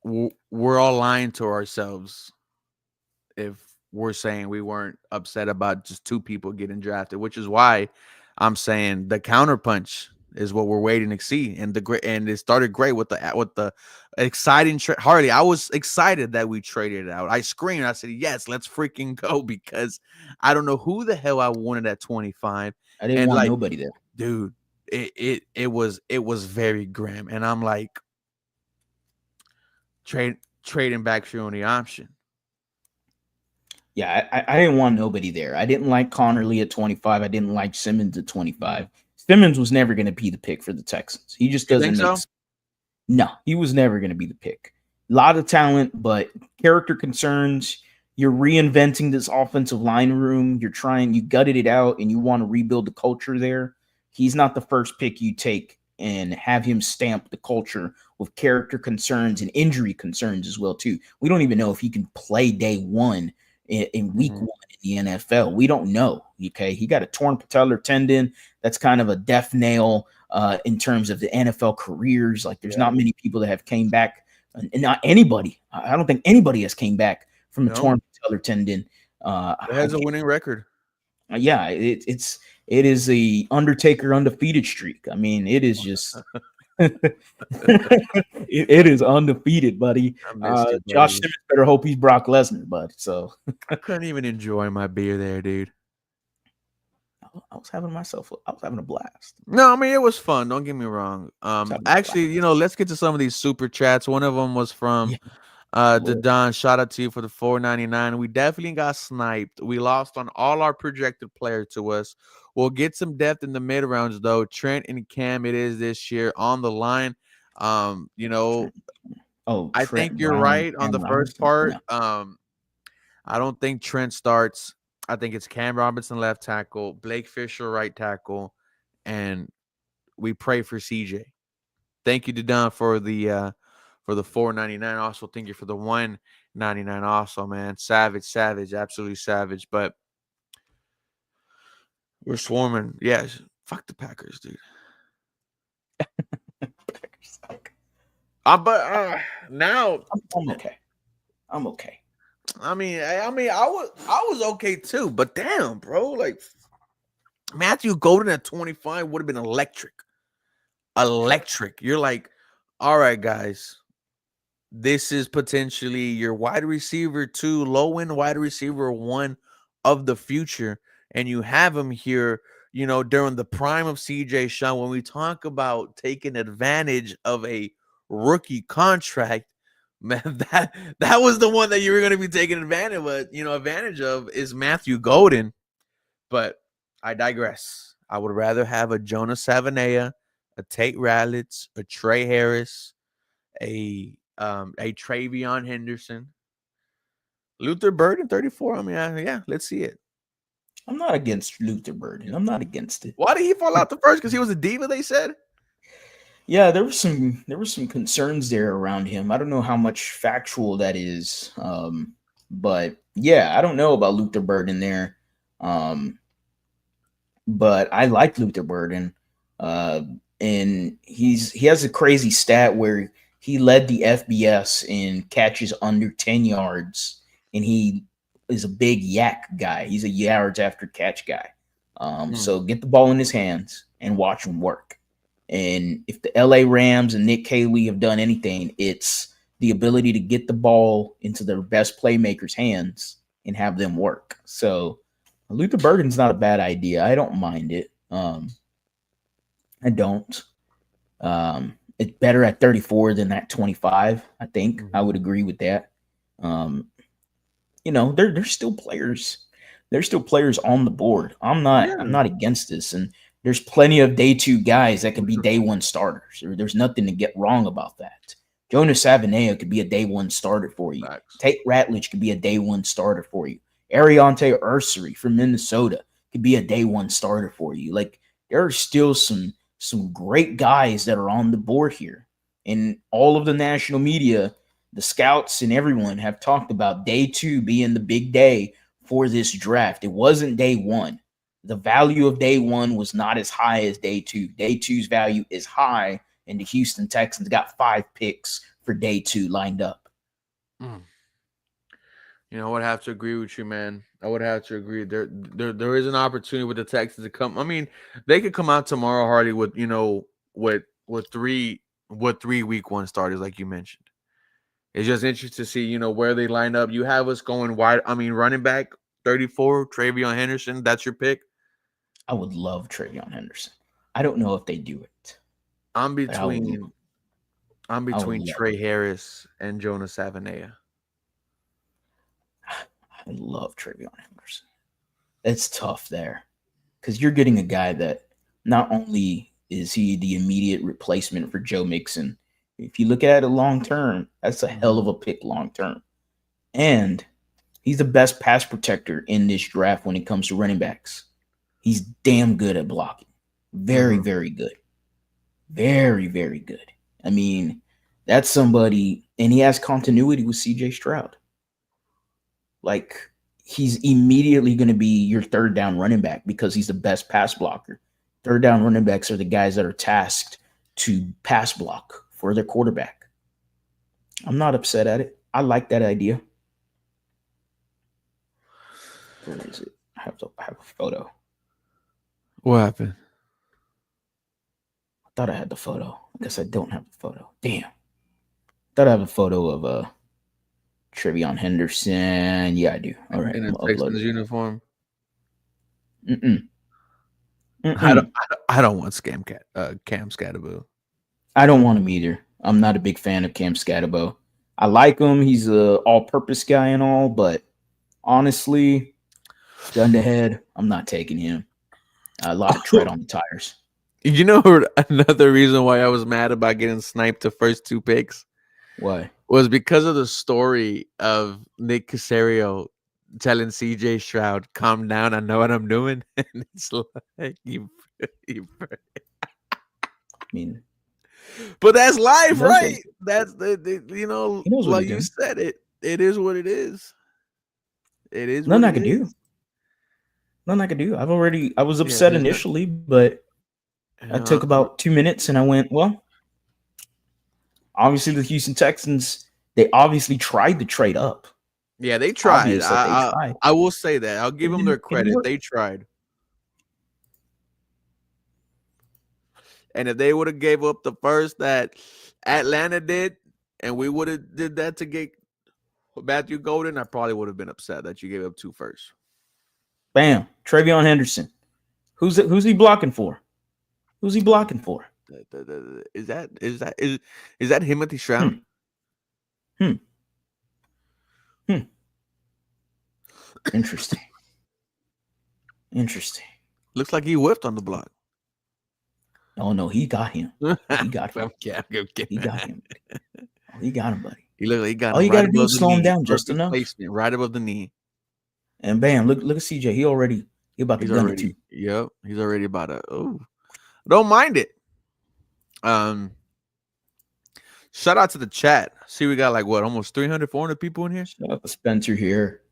we're all lying to ourselves if we're saying we weren't upset about just 2 people getting drafted, which is why I'm saying the counterpunch is what we're waiting to see. And it started great with the exciting Harley. I was excited that we traded it out. I screamed. I said, "Yes, let's freaking go!" Because I don't know who the hell I wanted at 25, I didn't and want like, nobody there. dude, it was very grim, and I'm like, trading back for your only option. Yeah, I didn't want nobody there. I didn't like Connerly at 25. I didn't like Simmons at 25. Simmons was never going to be the pick for the Texans. He just You think doesn't make so? sense. No, he was never going to be the pick. A lot of talent, but character concerns. You're reinventing this offensive line room. You gutted it out and you want to rebuild the culture there. He's not the first pick you take and have him stamp the culture with character concerns and injury concerns as well too. We don't even know if he can play day 1 in week 1 in the NFL. We don't know. Okay, he got a torn patellar tendon. That's kind of a death nail in terms of the NFL careers. Like there's not many people that have came back, and not anybody. I don't think anybody has came back from a No. torn patellar tendon. It has a winning record. Yeah, it is a Undertaker undefeated streak. I mean, it is just it is undefeated, buddy. I missed you, Josh buddy. Simmons better hope he's Brock Lesnar, bud. So I couldn't even enjoy my beer there, dude. I was having a blast. No, I mean it was fun. Don't get me wrong. Having a Actually, let's get to some of these super chats. One of them was from Yeah, the Don. Shout out to you for the $4.99. We definitely got sniped. We lost on all our projected players to us. We'll get some depth in the mid rounds though. Trent and Cam, it is this year on the line. I think Trent you're Brown, right on Cam the first Robinson. part. Yeah. I don't think Trent starts. I think it's Cam Robinson left tackle, Blake Fisher right tackle, and we pray for CJ. Thank you to Don for the $4.99. Also, thank you for the $1.99. Also, man, savage, absolutely savage. But We're swarming. Yeah, fuck the Packers, dude. But now, I'm okay. I'm okay. I was okay too. But damn, bro, like Matthew Golden at 25 would have been electric. Electric. You're like, all right, guys, this is potentially your wide receiver 2, low end wide receiver 1 of the future, and you have him here. During the prime of CJ Stroud, when we talk about taking advantage of a rookie contract, man, that was the one that you were going to be taking advantage of is Matthew Golden. But I digress. I would rather have a Jonah Savanea, a Tate Ratledge, a Trey Harris, a Travion Henderson, Luther Burden, 34. I mean, yeah, let's see it. I'm not against Luther Burden. I'm not against it. Why did he fall out the first? Because he was a diva, they said. Yeah, there were some concerns there around him. I don't know how much factual that is, but yeah, I don't know about Luther Burden there. Um, but I like Luther Burden, uh, and he has a crazy stat where he led the FBS in catches under 10 yards, and he is a big yak guy. He's a yards after catch guy. So get the ball in his hands and watch him work. And if the LA Rams and Nick Caley have done anything, it's the ability to get the ball into their best playmakers' hands and have them work. So Luther Burden's not a bad idea. I don't mind it. I don't. It's better at 34 than at 25. I think I would agree with that. There's still players. There's still players on the board. I'm not against this, and there's plenty of day 2 guys that can be day 1 starters. There's nothing to get wrong about that. Jonas Savanea could be a day 1 starter for you. Facts. Tate Ratledge could be a day 1 starter for you. Ariante Ursary from Minnesota could be a day 1 starter for you. Like, there are still some great guys that are on the board here. And all of the national media, the scouts and everyone have talked about day 2 being the big day for this draft. It wasn't day 1. The value of day 1 was not as high as day 2. Day 2's value is high, and the Houston Texans got 5 picks for day 2 lined up. I would have to agree with you, man. I would have to agree. There is an opportunity with the Texans to come. I mean, they could come out tomorrow, Hardy, with with 3 week 1 starters, like you mentioned. It's just interesting to see, where they line up. You have us going wide. I mean, running back 34, Travion Henderson. That's your pick. I would love Travion Henderson. I don't know if they do it. I'm between Trey Harris and Jonah Savanea. I love Travion Henderson. It's tough there because you're getting a guy that not only is he the immediate replacement for Joe Mixon, if you look at it long term, that's a hell of a pick long term. And he's the best pass protector in this draft when it comes to running backs. He's damn good at blocking. Very, very good. Very, very good. I mean, that's somebody, and he has continuity with CJ Stroud. Like, he's immediately going to be your third down running back because he's the best pass blocker. Third down running backs are the guys that are tasked to pass block for their quarterback. I'm not upset at it. I like that idea. Where is it? I have a photo. What happened? I thought I had the photo. I guess I don't have the photo. Damn. Thought I have a photo of Travion Henderson. Yeah, I do. All right. In a Texans uniform. Mm-mm. I don't want Cam Scatterbo. I don't want him either. I'm not a big fan of Cam Scatterbo. I like him. He's a all-purpose guy and all, but honestly, gun to head, I'm not taking him. A lot of tread on the tires. You know another reason why I was mad about getting sniped the first 2 picks? Why? Was because of the story of Nick Caserio telling CJ Stroud, "Calm down, I know what I'm doing." And it's like you I mean, but that's life, right? That's like you said, it is what it is. It is nothing what I can do. Nothing I could do. I was Yeah, upset there's no. initially, but I took about 2 minutes and I went, well, obviously the Houston Texans, they obviously tried to trade up. Yeah, they It's tried. obvious that they tried. I will say that. I'll But give them their it didn't credit. work. They tried. And if they would have gave up the first that Atlanta did, and we would have did that to get Matthew Golden, I probably would have been upset that you gave up two first. Bam. Travion Henderson. Who's he blocking for? Who's he blocking for? Is that Timothy Stroud? Hmm. Hmm. Hmm. Interesting. Interesting. Looks like he whiffed on the block. Oh no, he got him. He got him. He got him. Oh, he got him, buddy. He looked like he got All him you right gotta do above is the slow him knee. down just Perfect enough. placement, right above the knee. And bam, look at CJ. He about to He's gun it already, too. yep. He's already about to. Oh, don't mind it. Shout out to the chat. See, we got like what, almost 300, 400 people in here. Shout out to Spencer here.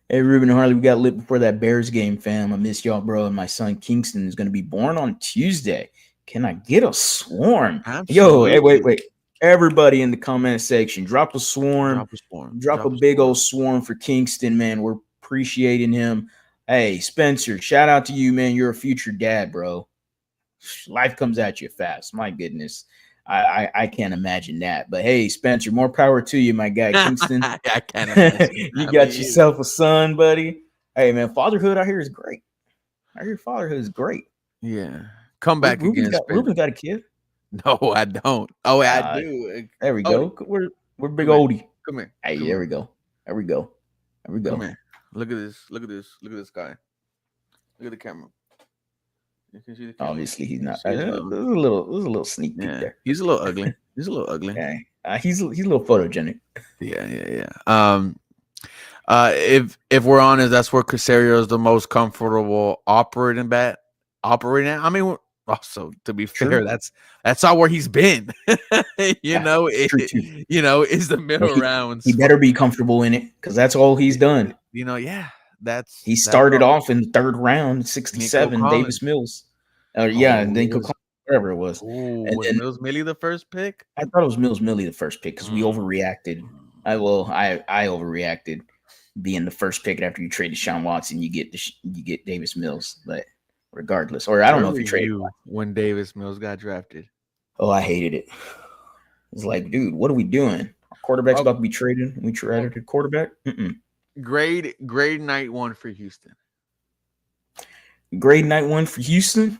Hey, Ruben and Harley, we got lit before that Bears game, fam. I miss y'all, bro. And my son Kingston is going to be born on Tuesday. Can I get a swarm? Absolutely. Yo, hey, wait. Everybody in the comment section, drop a swarm. Drop a swarm. Drop a big old swarm for Kingston, man. We're appreciating him. Hey, Spencer, shout out to you, man. You're a future dad, bro. Life comes at you fast. My goodness. I can't imagine that. But hey, Spencer, more power to you, my guy, Kingston. I can't imagine. You got yourself a son, buddy. Hey, man, fatherhood out here is great. I hear fatherhood is great. Yeah. Come back again. Ruben got a kid. No, I don't. Oh, I do. There we go. We're big come oldie. Come here. Hey, there we go. There we go. Come here. Look at this. Look at this guy. Look at the camera. You can see the camera. Obviously, he's not. There's a little sneak peek there. He's a little ugly. He's a little ugly. Yeah. He's a little photogenic. Yeah. If we're honest, that's where Casario is the most comfortable operating at. I mean, also to be fair, that's not where he's been. You know, is the middle rounds. He better be comfortable in it because that's all he's done. You know, yeah. He started off in the third round, 67, Davis Mills. And then wherever it was. And was Mills Millie the first pick? I thought it was Mills Millie the first pick because we overreacted. I overreacted being the first pick after you traded Deshaun Watson. You get Davis Mills, but regardless, or I don't know if you traded when Davis Mills got drafted. Oh, I hated it. It's like, dude, what are we doing? Our quarterback's about to be traded. We traded a quarterback. Grade night one for Houston. Grade night one for Houston.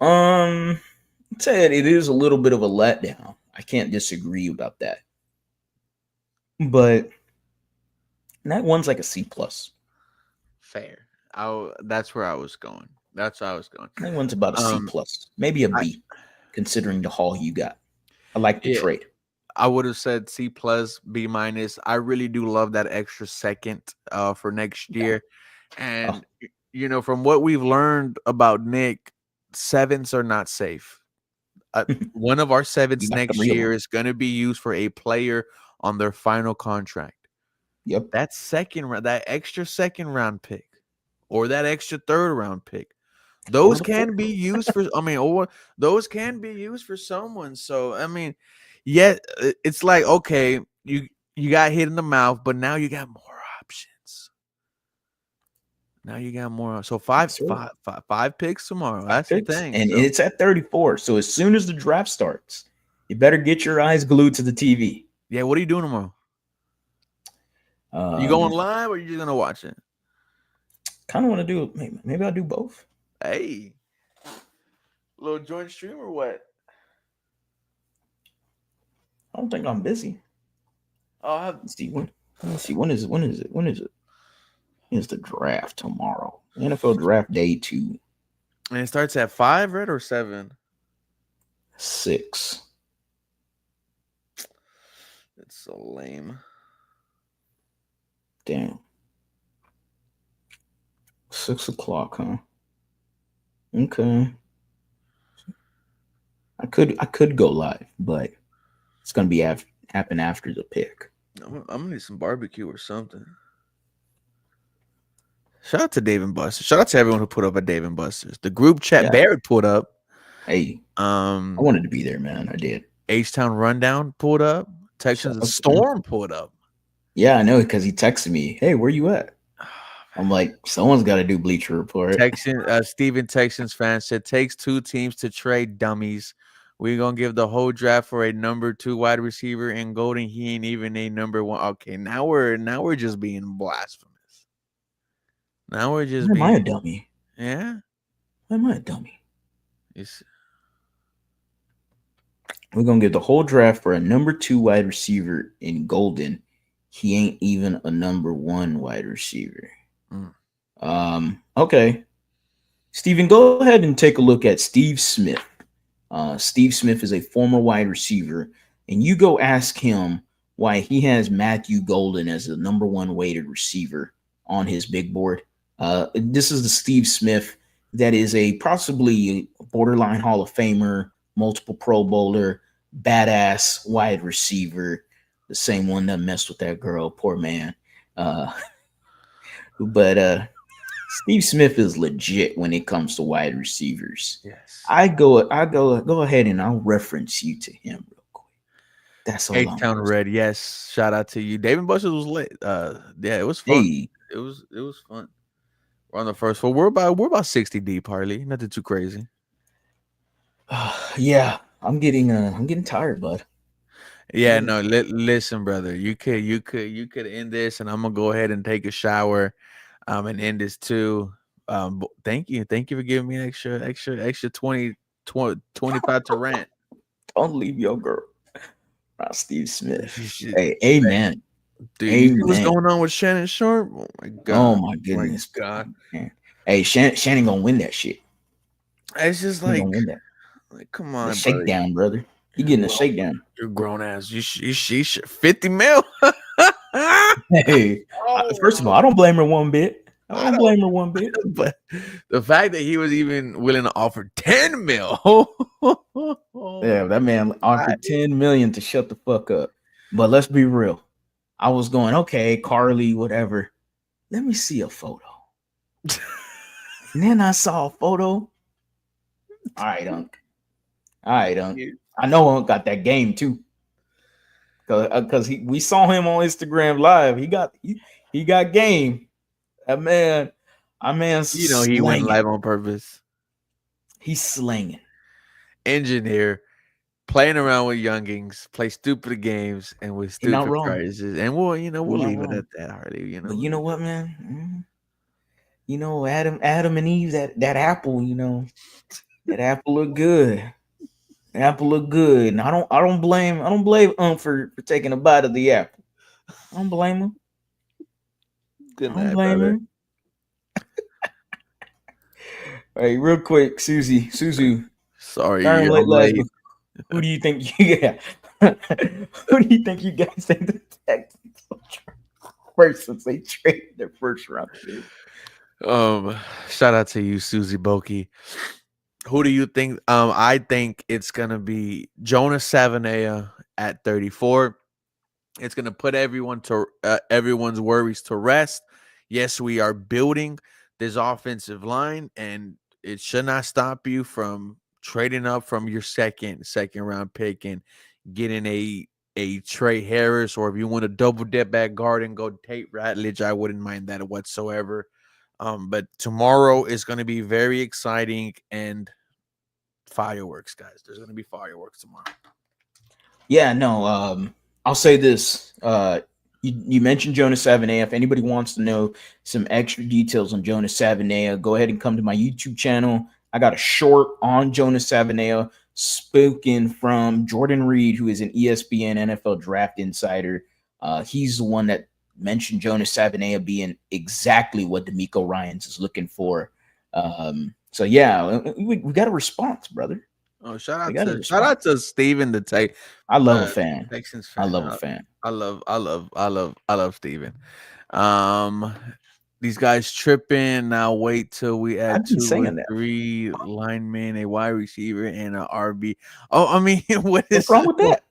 Said it is a little bit of a letdown. I can't disagree about that. But night one's like a C plus. Fair. That's where I was going. That's where I was going. Night one's about a C plus, maybe a B, considering the haul you got. I like the trade. I would have said C plus, B minus. I really do love that extra second for next year. And from what we've learned about Nick, sevens are not safe. One of our sevens next year is going to be used for a player on their final contract. Yep. That extra second round pick or that extra third round pick, those can be used for. Those can be used for someone. So it's like, okay, you got hit in the mouth, but now you got more options. So five picks tomorrow. That's the thing. And it's at 34. So as soon as the draft starts, you better get your eyes glued to the TV. Yeah, what are you doing tomorrow? You going live or you just gonna watch it? Kind of want to do it. Maybe I'll do both. Hey, little joint stream or what? I don't think I'm busy. Let's see when. Let's see when is it? It's the draft tomorrow. NFL draft day 2. And it starts at 5, right, or 7? 6. It's so lame. Damn. 6 o'clock, huh? Okay. I could go live, but it's gonna be happen after the pick. I'm gonna need some barbecue or something. Shout out to Dave and Buster. Shout out to everyone who put up at Dave and Buster's. The group chat Yeah. Barrett put up. Hey, I wanted to be there, man. I did. H-Town Rundown pulled up. Texans Shout out to him. Storm pulled up. Yeah, I know because he texted me, "Hey, where you at?" I'm like, someone's got to do Bleacher Report. Steven Texans fan said, takes 2 teams to trade dummies. We're gonna give the whole draft for a number 2 wide receiver in Golden. He ain't even a number 1. Okay, now we're just being blasphemous. Now we're just Why am I a being dummy? yeah. Why am I a dummy? It's, We're gonna give the whole draft for a number 2 wide receiver in Golden. He ain't even a number 1 wide receiver. Okay. Steven, go ahead and take a look at Steve Smith. Steve Smith is a former wide receiver, and you go ask him why he has Matthew Golden as the number 1 weighted receiver on his big board. This is the Steve Smith that is a possibly borderline Hall of Famer, multiple Pro Bowler, badass wide receiver, the same one that messed with that girl, poor man. But Steve Smith is legit when it comes to wide receivers. yes. I go ahead and I'll reference you to him real quick. That's all. H-Town Red, yes. Shout out to you. David Buster was late. Yeah, it was fun. Hey, It was fun. We're on the first 4. We're about 60 deep, Harley. Nothing too crazy. yeah, I'm getting tired, bud. Yeah, no. Listen, brother. You could end this, and I'm gonna go ahead and take a shower, and end this too. Thank you for giving me extra 20, 25 to rent. Don't leave your girl. Not Steve Smith. Shit. Hey, amen. Dude, you see what's going on with Shannon Sharp? Oh my god. Oh my goodness. God. Man. Hey, Shannon gonna win that shit. It's just He like, gonna win that. come on, Shakedown, brother. He getting a shakedown. You're grown ass. You 50 mil. Hey, first of all, I don't blame her one bit. I don't blame her one bit. But the fact that he was even willing to offer 10 mil. Yeah, that man offered 10 million to shut the fuck up. But let's be real. I was going, okay, Carly, whatever. Let me see a photo. And then I saw a photo. All right, Unc. I know Unc got that game too. Because we saw him on Instagram Live. He got game. That man, he went live on purpose. He's slinging. Engineer, playing around with youngings, play stupid games and with stupid prizes. And we'll leave it at that, Harley. But you know what, man? Adam and Eve, that apple, that apple look good. The apple look good. And I don't blame for taking a bite of the apple. I don't blame him. Good night, brother. Hey, real quick, Suzu. Sorry, I'm late. Who do you think you got? Who do you think you guys think the Texans first since they traded their first round pick? Shout out to you, Susie Boki. Who do you think? I think it's gonna be Jonas Savaiinaea at 34. It's gonna put everyone's worries to rest. Yes, we are building this offensive line, and it should not stop you from trading up from your second round pick and getting a Trey Harris, or if you want to double dip at guard and go Tate Ratledge, I wouldn't mind that whatsoever. But tomorrow is going to be very exciting and fireworks, guys. There's going to be fireworks tomorrow. Yeah, no. I'll say this. You mentioned Jonas Savaiinaea. If anybody wants to know some extra details on Jonas Savaiinaea, go ahead and come to my YouTube channel. I got a short on Jonas Savaiinaea spoken from Jordan Reed, who is an ESPN NFL draft insider. He's the one that mentioned Jonas Savaiinaea being exactly what DeMeco Ryans is looking for. So yeah, we got a response, brother. Oh, shout out to Steven the Tech. I love a fan. Texans fan. I love a fan. I love Steven. These guys tripping. Now wait till we add 2 or 3 linemen, a wide receiver, and an RB. Oh, I mean, what's wrong with that?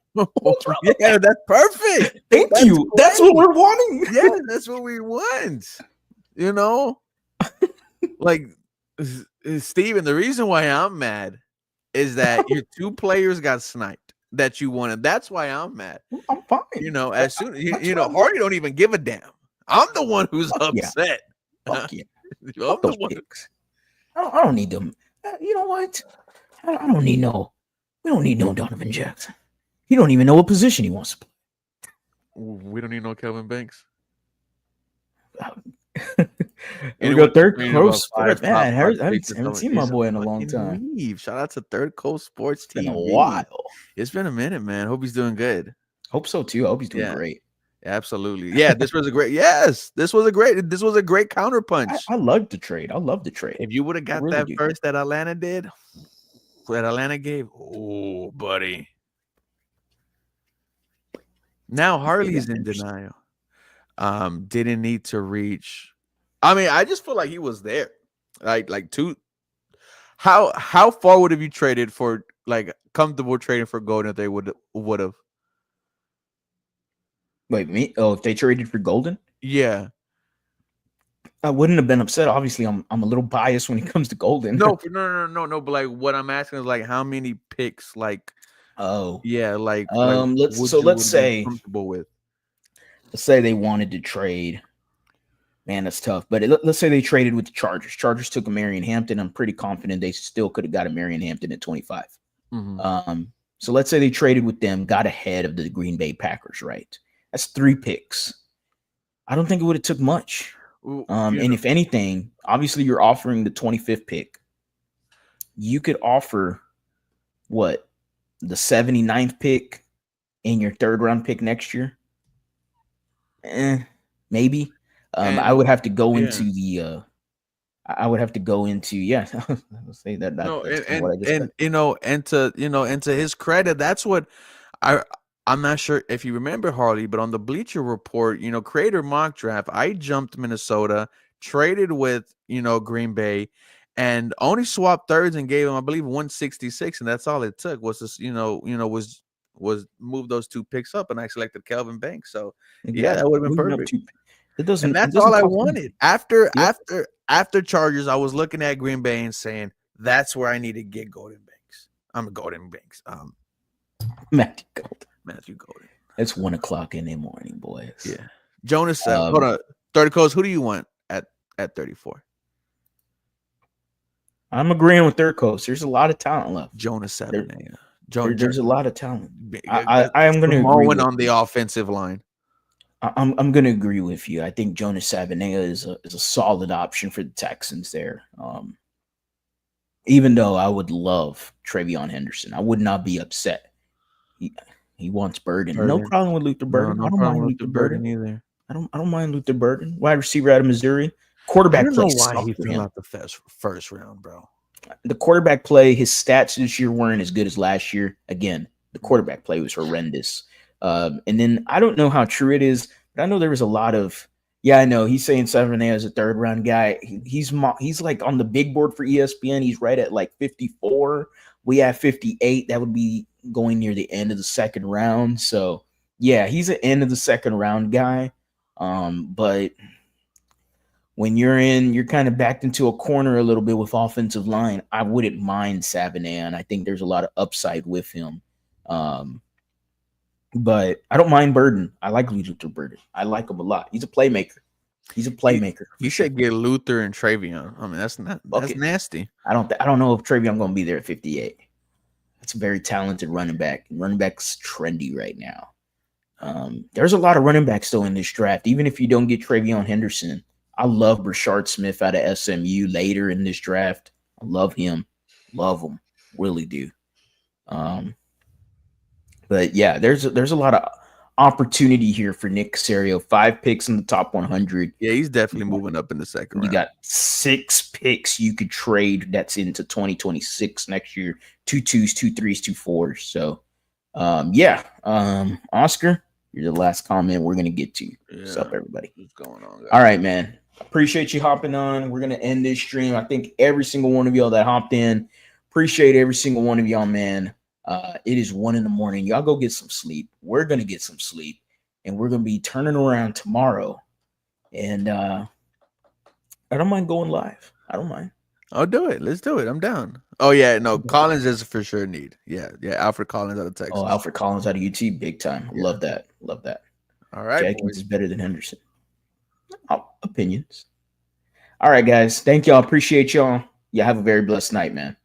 Yeah, that's perfect. Thank you. That's what we're wanting. Yeah, that's what we want. like Steven, the reason why I'm mad is that your two players got sniped that you wanted. That's why I'm mad. I'm fine. As soon That's what I want. Hardy don't even give a damn. I'm the one who's Fuck yeah. upset. Fuck yeah. I'm Fuck the those one. picks. I don't need them. You know what? I don't need no. We don't need no Donovan Jackson. He don't even know what position he wants to play. We don't need no Kelvin Banks. We go third coast. Man, I haven't seen my boy in a long time. Shout out to Third Coast Sports It's been a TV. while. It's been a minute, man. Hope he's doing good. Hope so too. I hope he's doing great. Absolutely. Yeah, this was a great. Yes, this was a great counterpunch. I love the trade. I love the trade. If you would have got that first that Atlanta did, that Atlanta gave, oh, buddy. Now Harley's in denial. Didn't need to reach. I mean, I just feel like he was there. Like two. How far would have you traded for, like, comfortable trading for Golden if they would have? Wait, me? Oh, if they traded for Golden? Yeah. I wouldn't have been upset. Obviously, I'm a little biased when it comes to Golden. No. But like, what I'm asking is, like, how many picks? Like, yeah, like let's say comfortable with. Let's say they wanted to trade. Man, that's tough. But let's say they traded with the Chargers. Chargers took a Marion Hampton. I'm pretty confident they still could have got a Marion Hampton at 25. Mm-hmm. So let's say they traded with them, got ahead of the Green Bay Packers, right? That's 3 picks. I don't think it would have took much. And if anything, obviously you're offering the 25th pick. You could offer what? The 79th pick and your 3rd round pick next year? Maybe. I would have to go into the I would have to go into I'll say that. No, and to his credit, that's what I'm not sure if you remember, Harley, but on the Bleacher Report, Creator Mock Draft, I jumped Minnesota, traded with Green Bay, and only swapped thirds and gave him, I believe, 166, and that's all it took was this, was move those 2 picks up, and I selected Kelvin Banks. So yeah, that would have been perfect. And that's all I wanted. After Chargers, I was looking at Green Bay and saying, that's where I need to get Golden Banks. I'm Golden Banks. Matthew Golden. It's 1:00 in the morning, boys. Yeah. Jonas said, hold on. 30 Coast, who do you want at 34? I'm agreeing with Third Coast. There's a lot of talent left. Jonas said, there's a lot of talent. I am going to agree on the offensive line. I'm going to agree with you. I think Jonas Sabanea is a solid option for the Texans there. Even though I would love Travion Henderson, I would not be upset. He wants Burden. No problem with Luther Burden. I don't mind Luther Burden either. I don't mind Luther Burden. Wide receiver out of Missouri. Quarterback play. I don't know why he fell out the first round, bro. The quarterback play, his stats this year weren't as good as last year. Again, the quarterback play was horrendous. And then I don't know how true it is, but I know there was a lot of, I know he's saying Sabanea is a 3rd round guy. He's like on the big board for ESPN. He's right at like 54. We have 58. That would be going near the end of the 2nd round. So yeah, he's an end of the 2nd round guy. But when you're kind of backed into a corner a little bit with offensive line, I wouldn't mind Sabanea, and I think there's a lot of upside with him. But I don't mind Burden. I like Luther Burden. I like him a lot. He's a playmaker. You should get Luther and Travion. I mean, that's nasty. I don't know if Travion going to be there at 58. That's a very talented running back. Running back's trendy right now. There's a lot of running backs still in this draft. Even if you don't get Travion Henderson, I love Brashard Smith out of SMU later in this draft. I love him. Love him. Really do. But yeah, there's a lot of opportunity here for Nick Caserio. 5 picks in the top 100. Yeah, he's definitely moving up in the 2nd round. You got 6 picks you could trade that's into 2026 next year. 2 2s, 2 3s, 2 4s. So, Oscar, you're the last comment we're going to get to. What's up, everybody? What's going on, guys? All right, man. Appreciate you hopping on. We're going to end this stream. I think every single one of y'all that hopped in, appreciate every single one of y'all, man. It is 1 a.m. Y'all go get some sleep. We're going to get some sleep, and we're going to be turning around tomorrow. And I don't mind going live. I don't mind. I'll do it. Let's do it. I'm down. Oh yeah, no, Collins is for sure need. Yeah, Alfred Collins out of Texas. Oh, Alfred Collins out of UT, big time. Yeah. Love that. Love that. All right, Jenkins boys. is better than Henderson. Opinions. All right, guys. Thank y'all. Appreciate y'all. You have a very blessed night, man.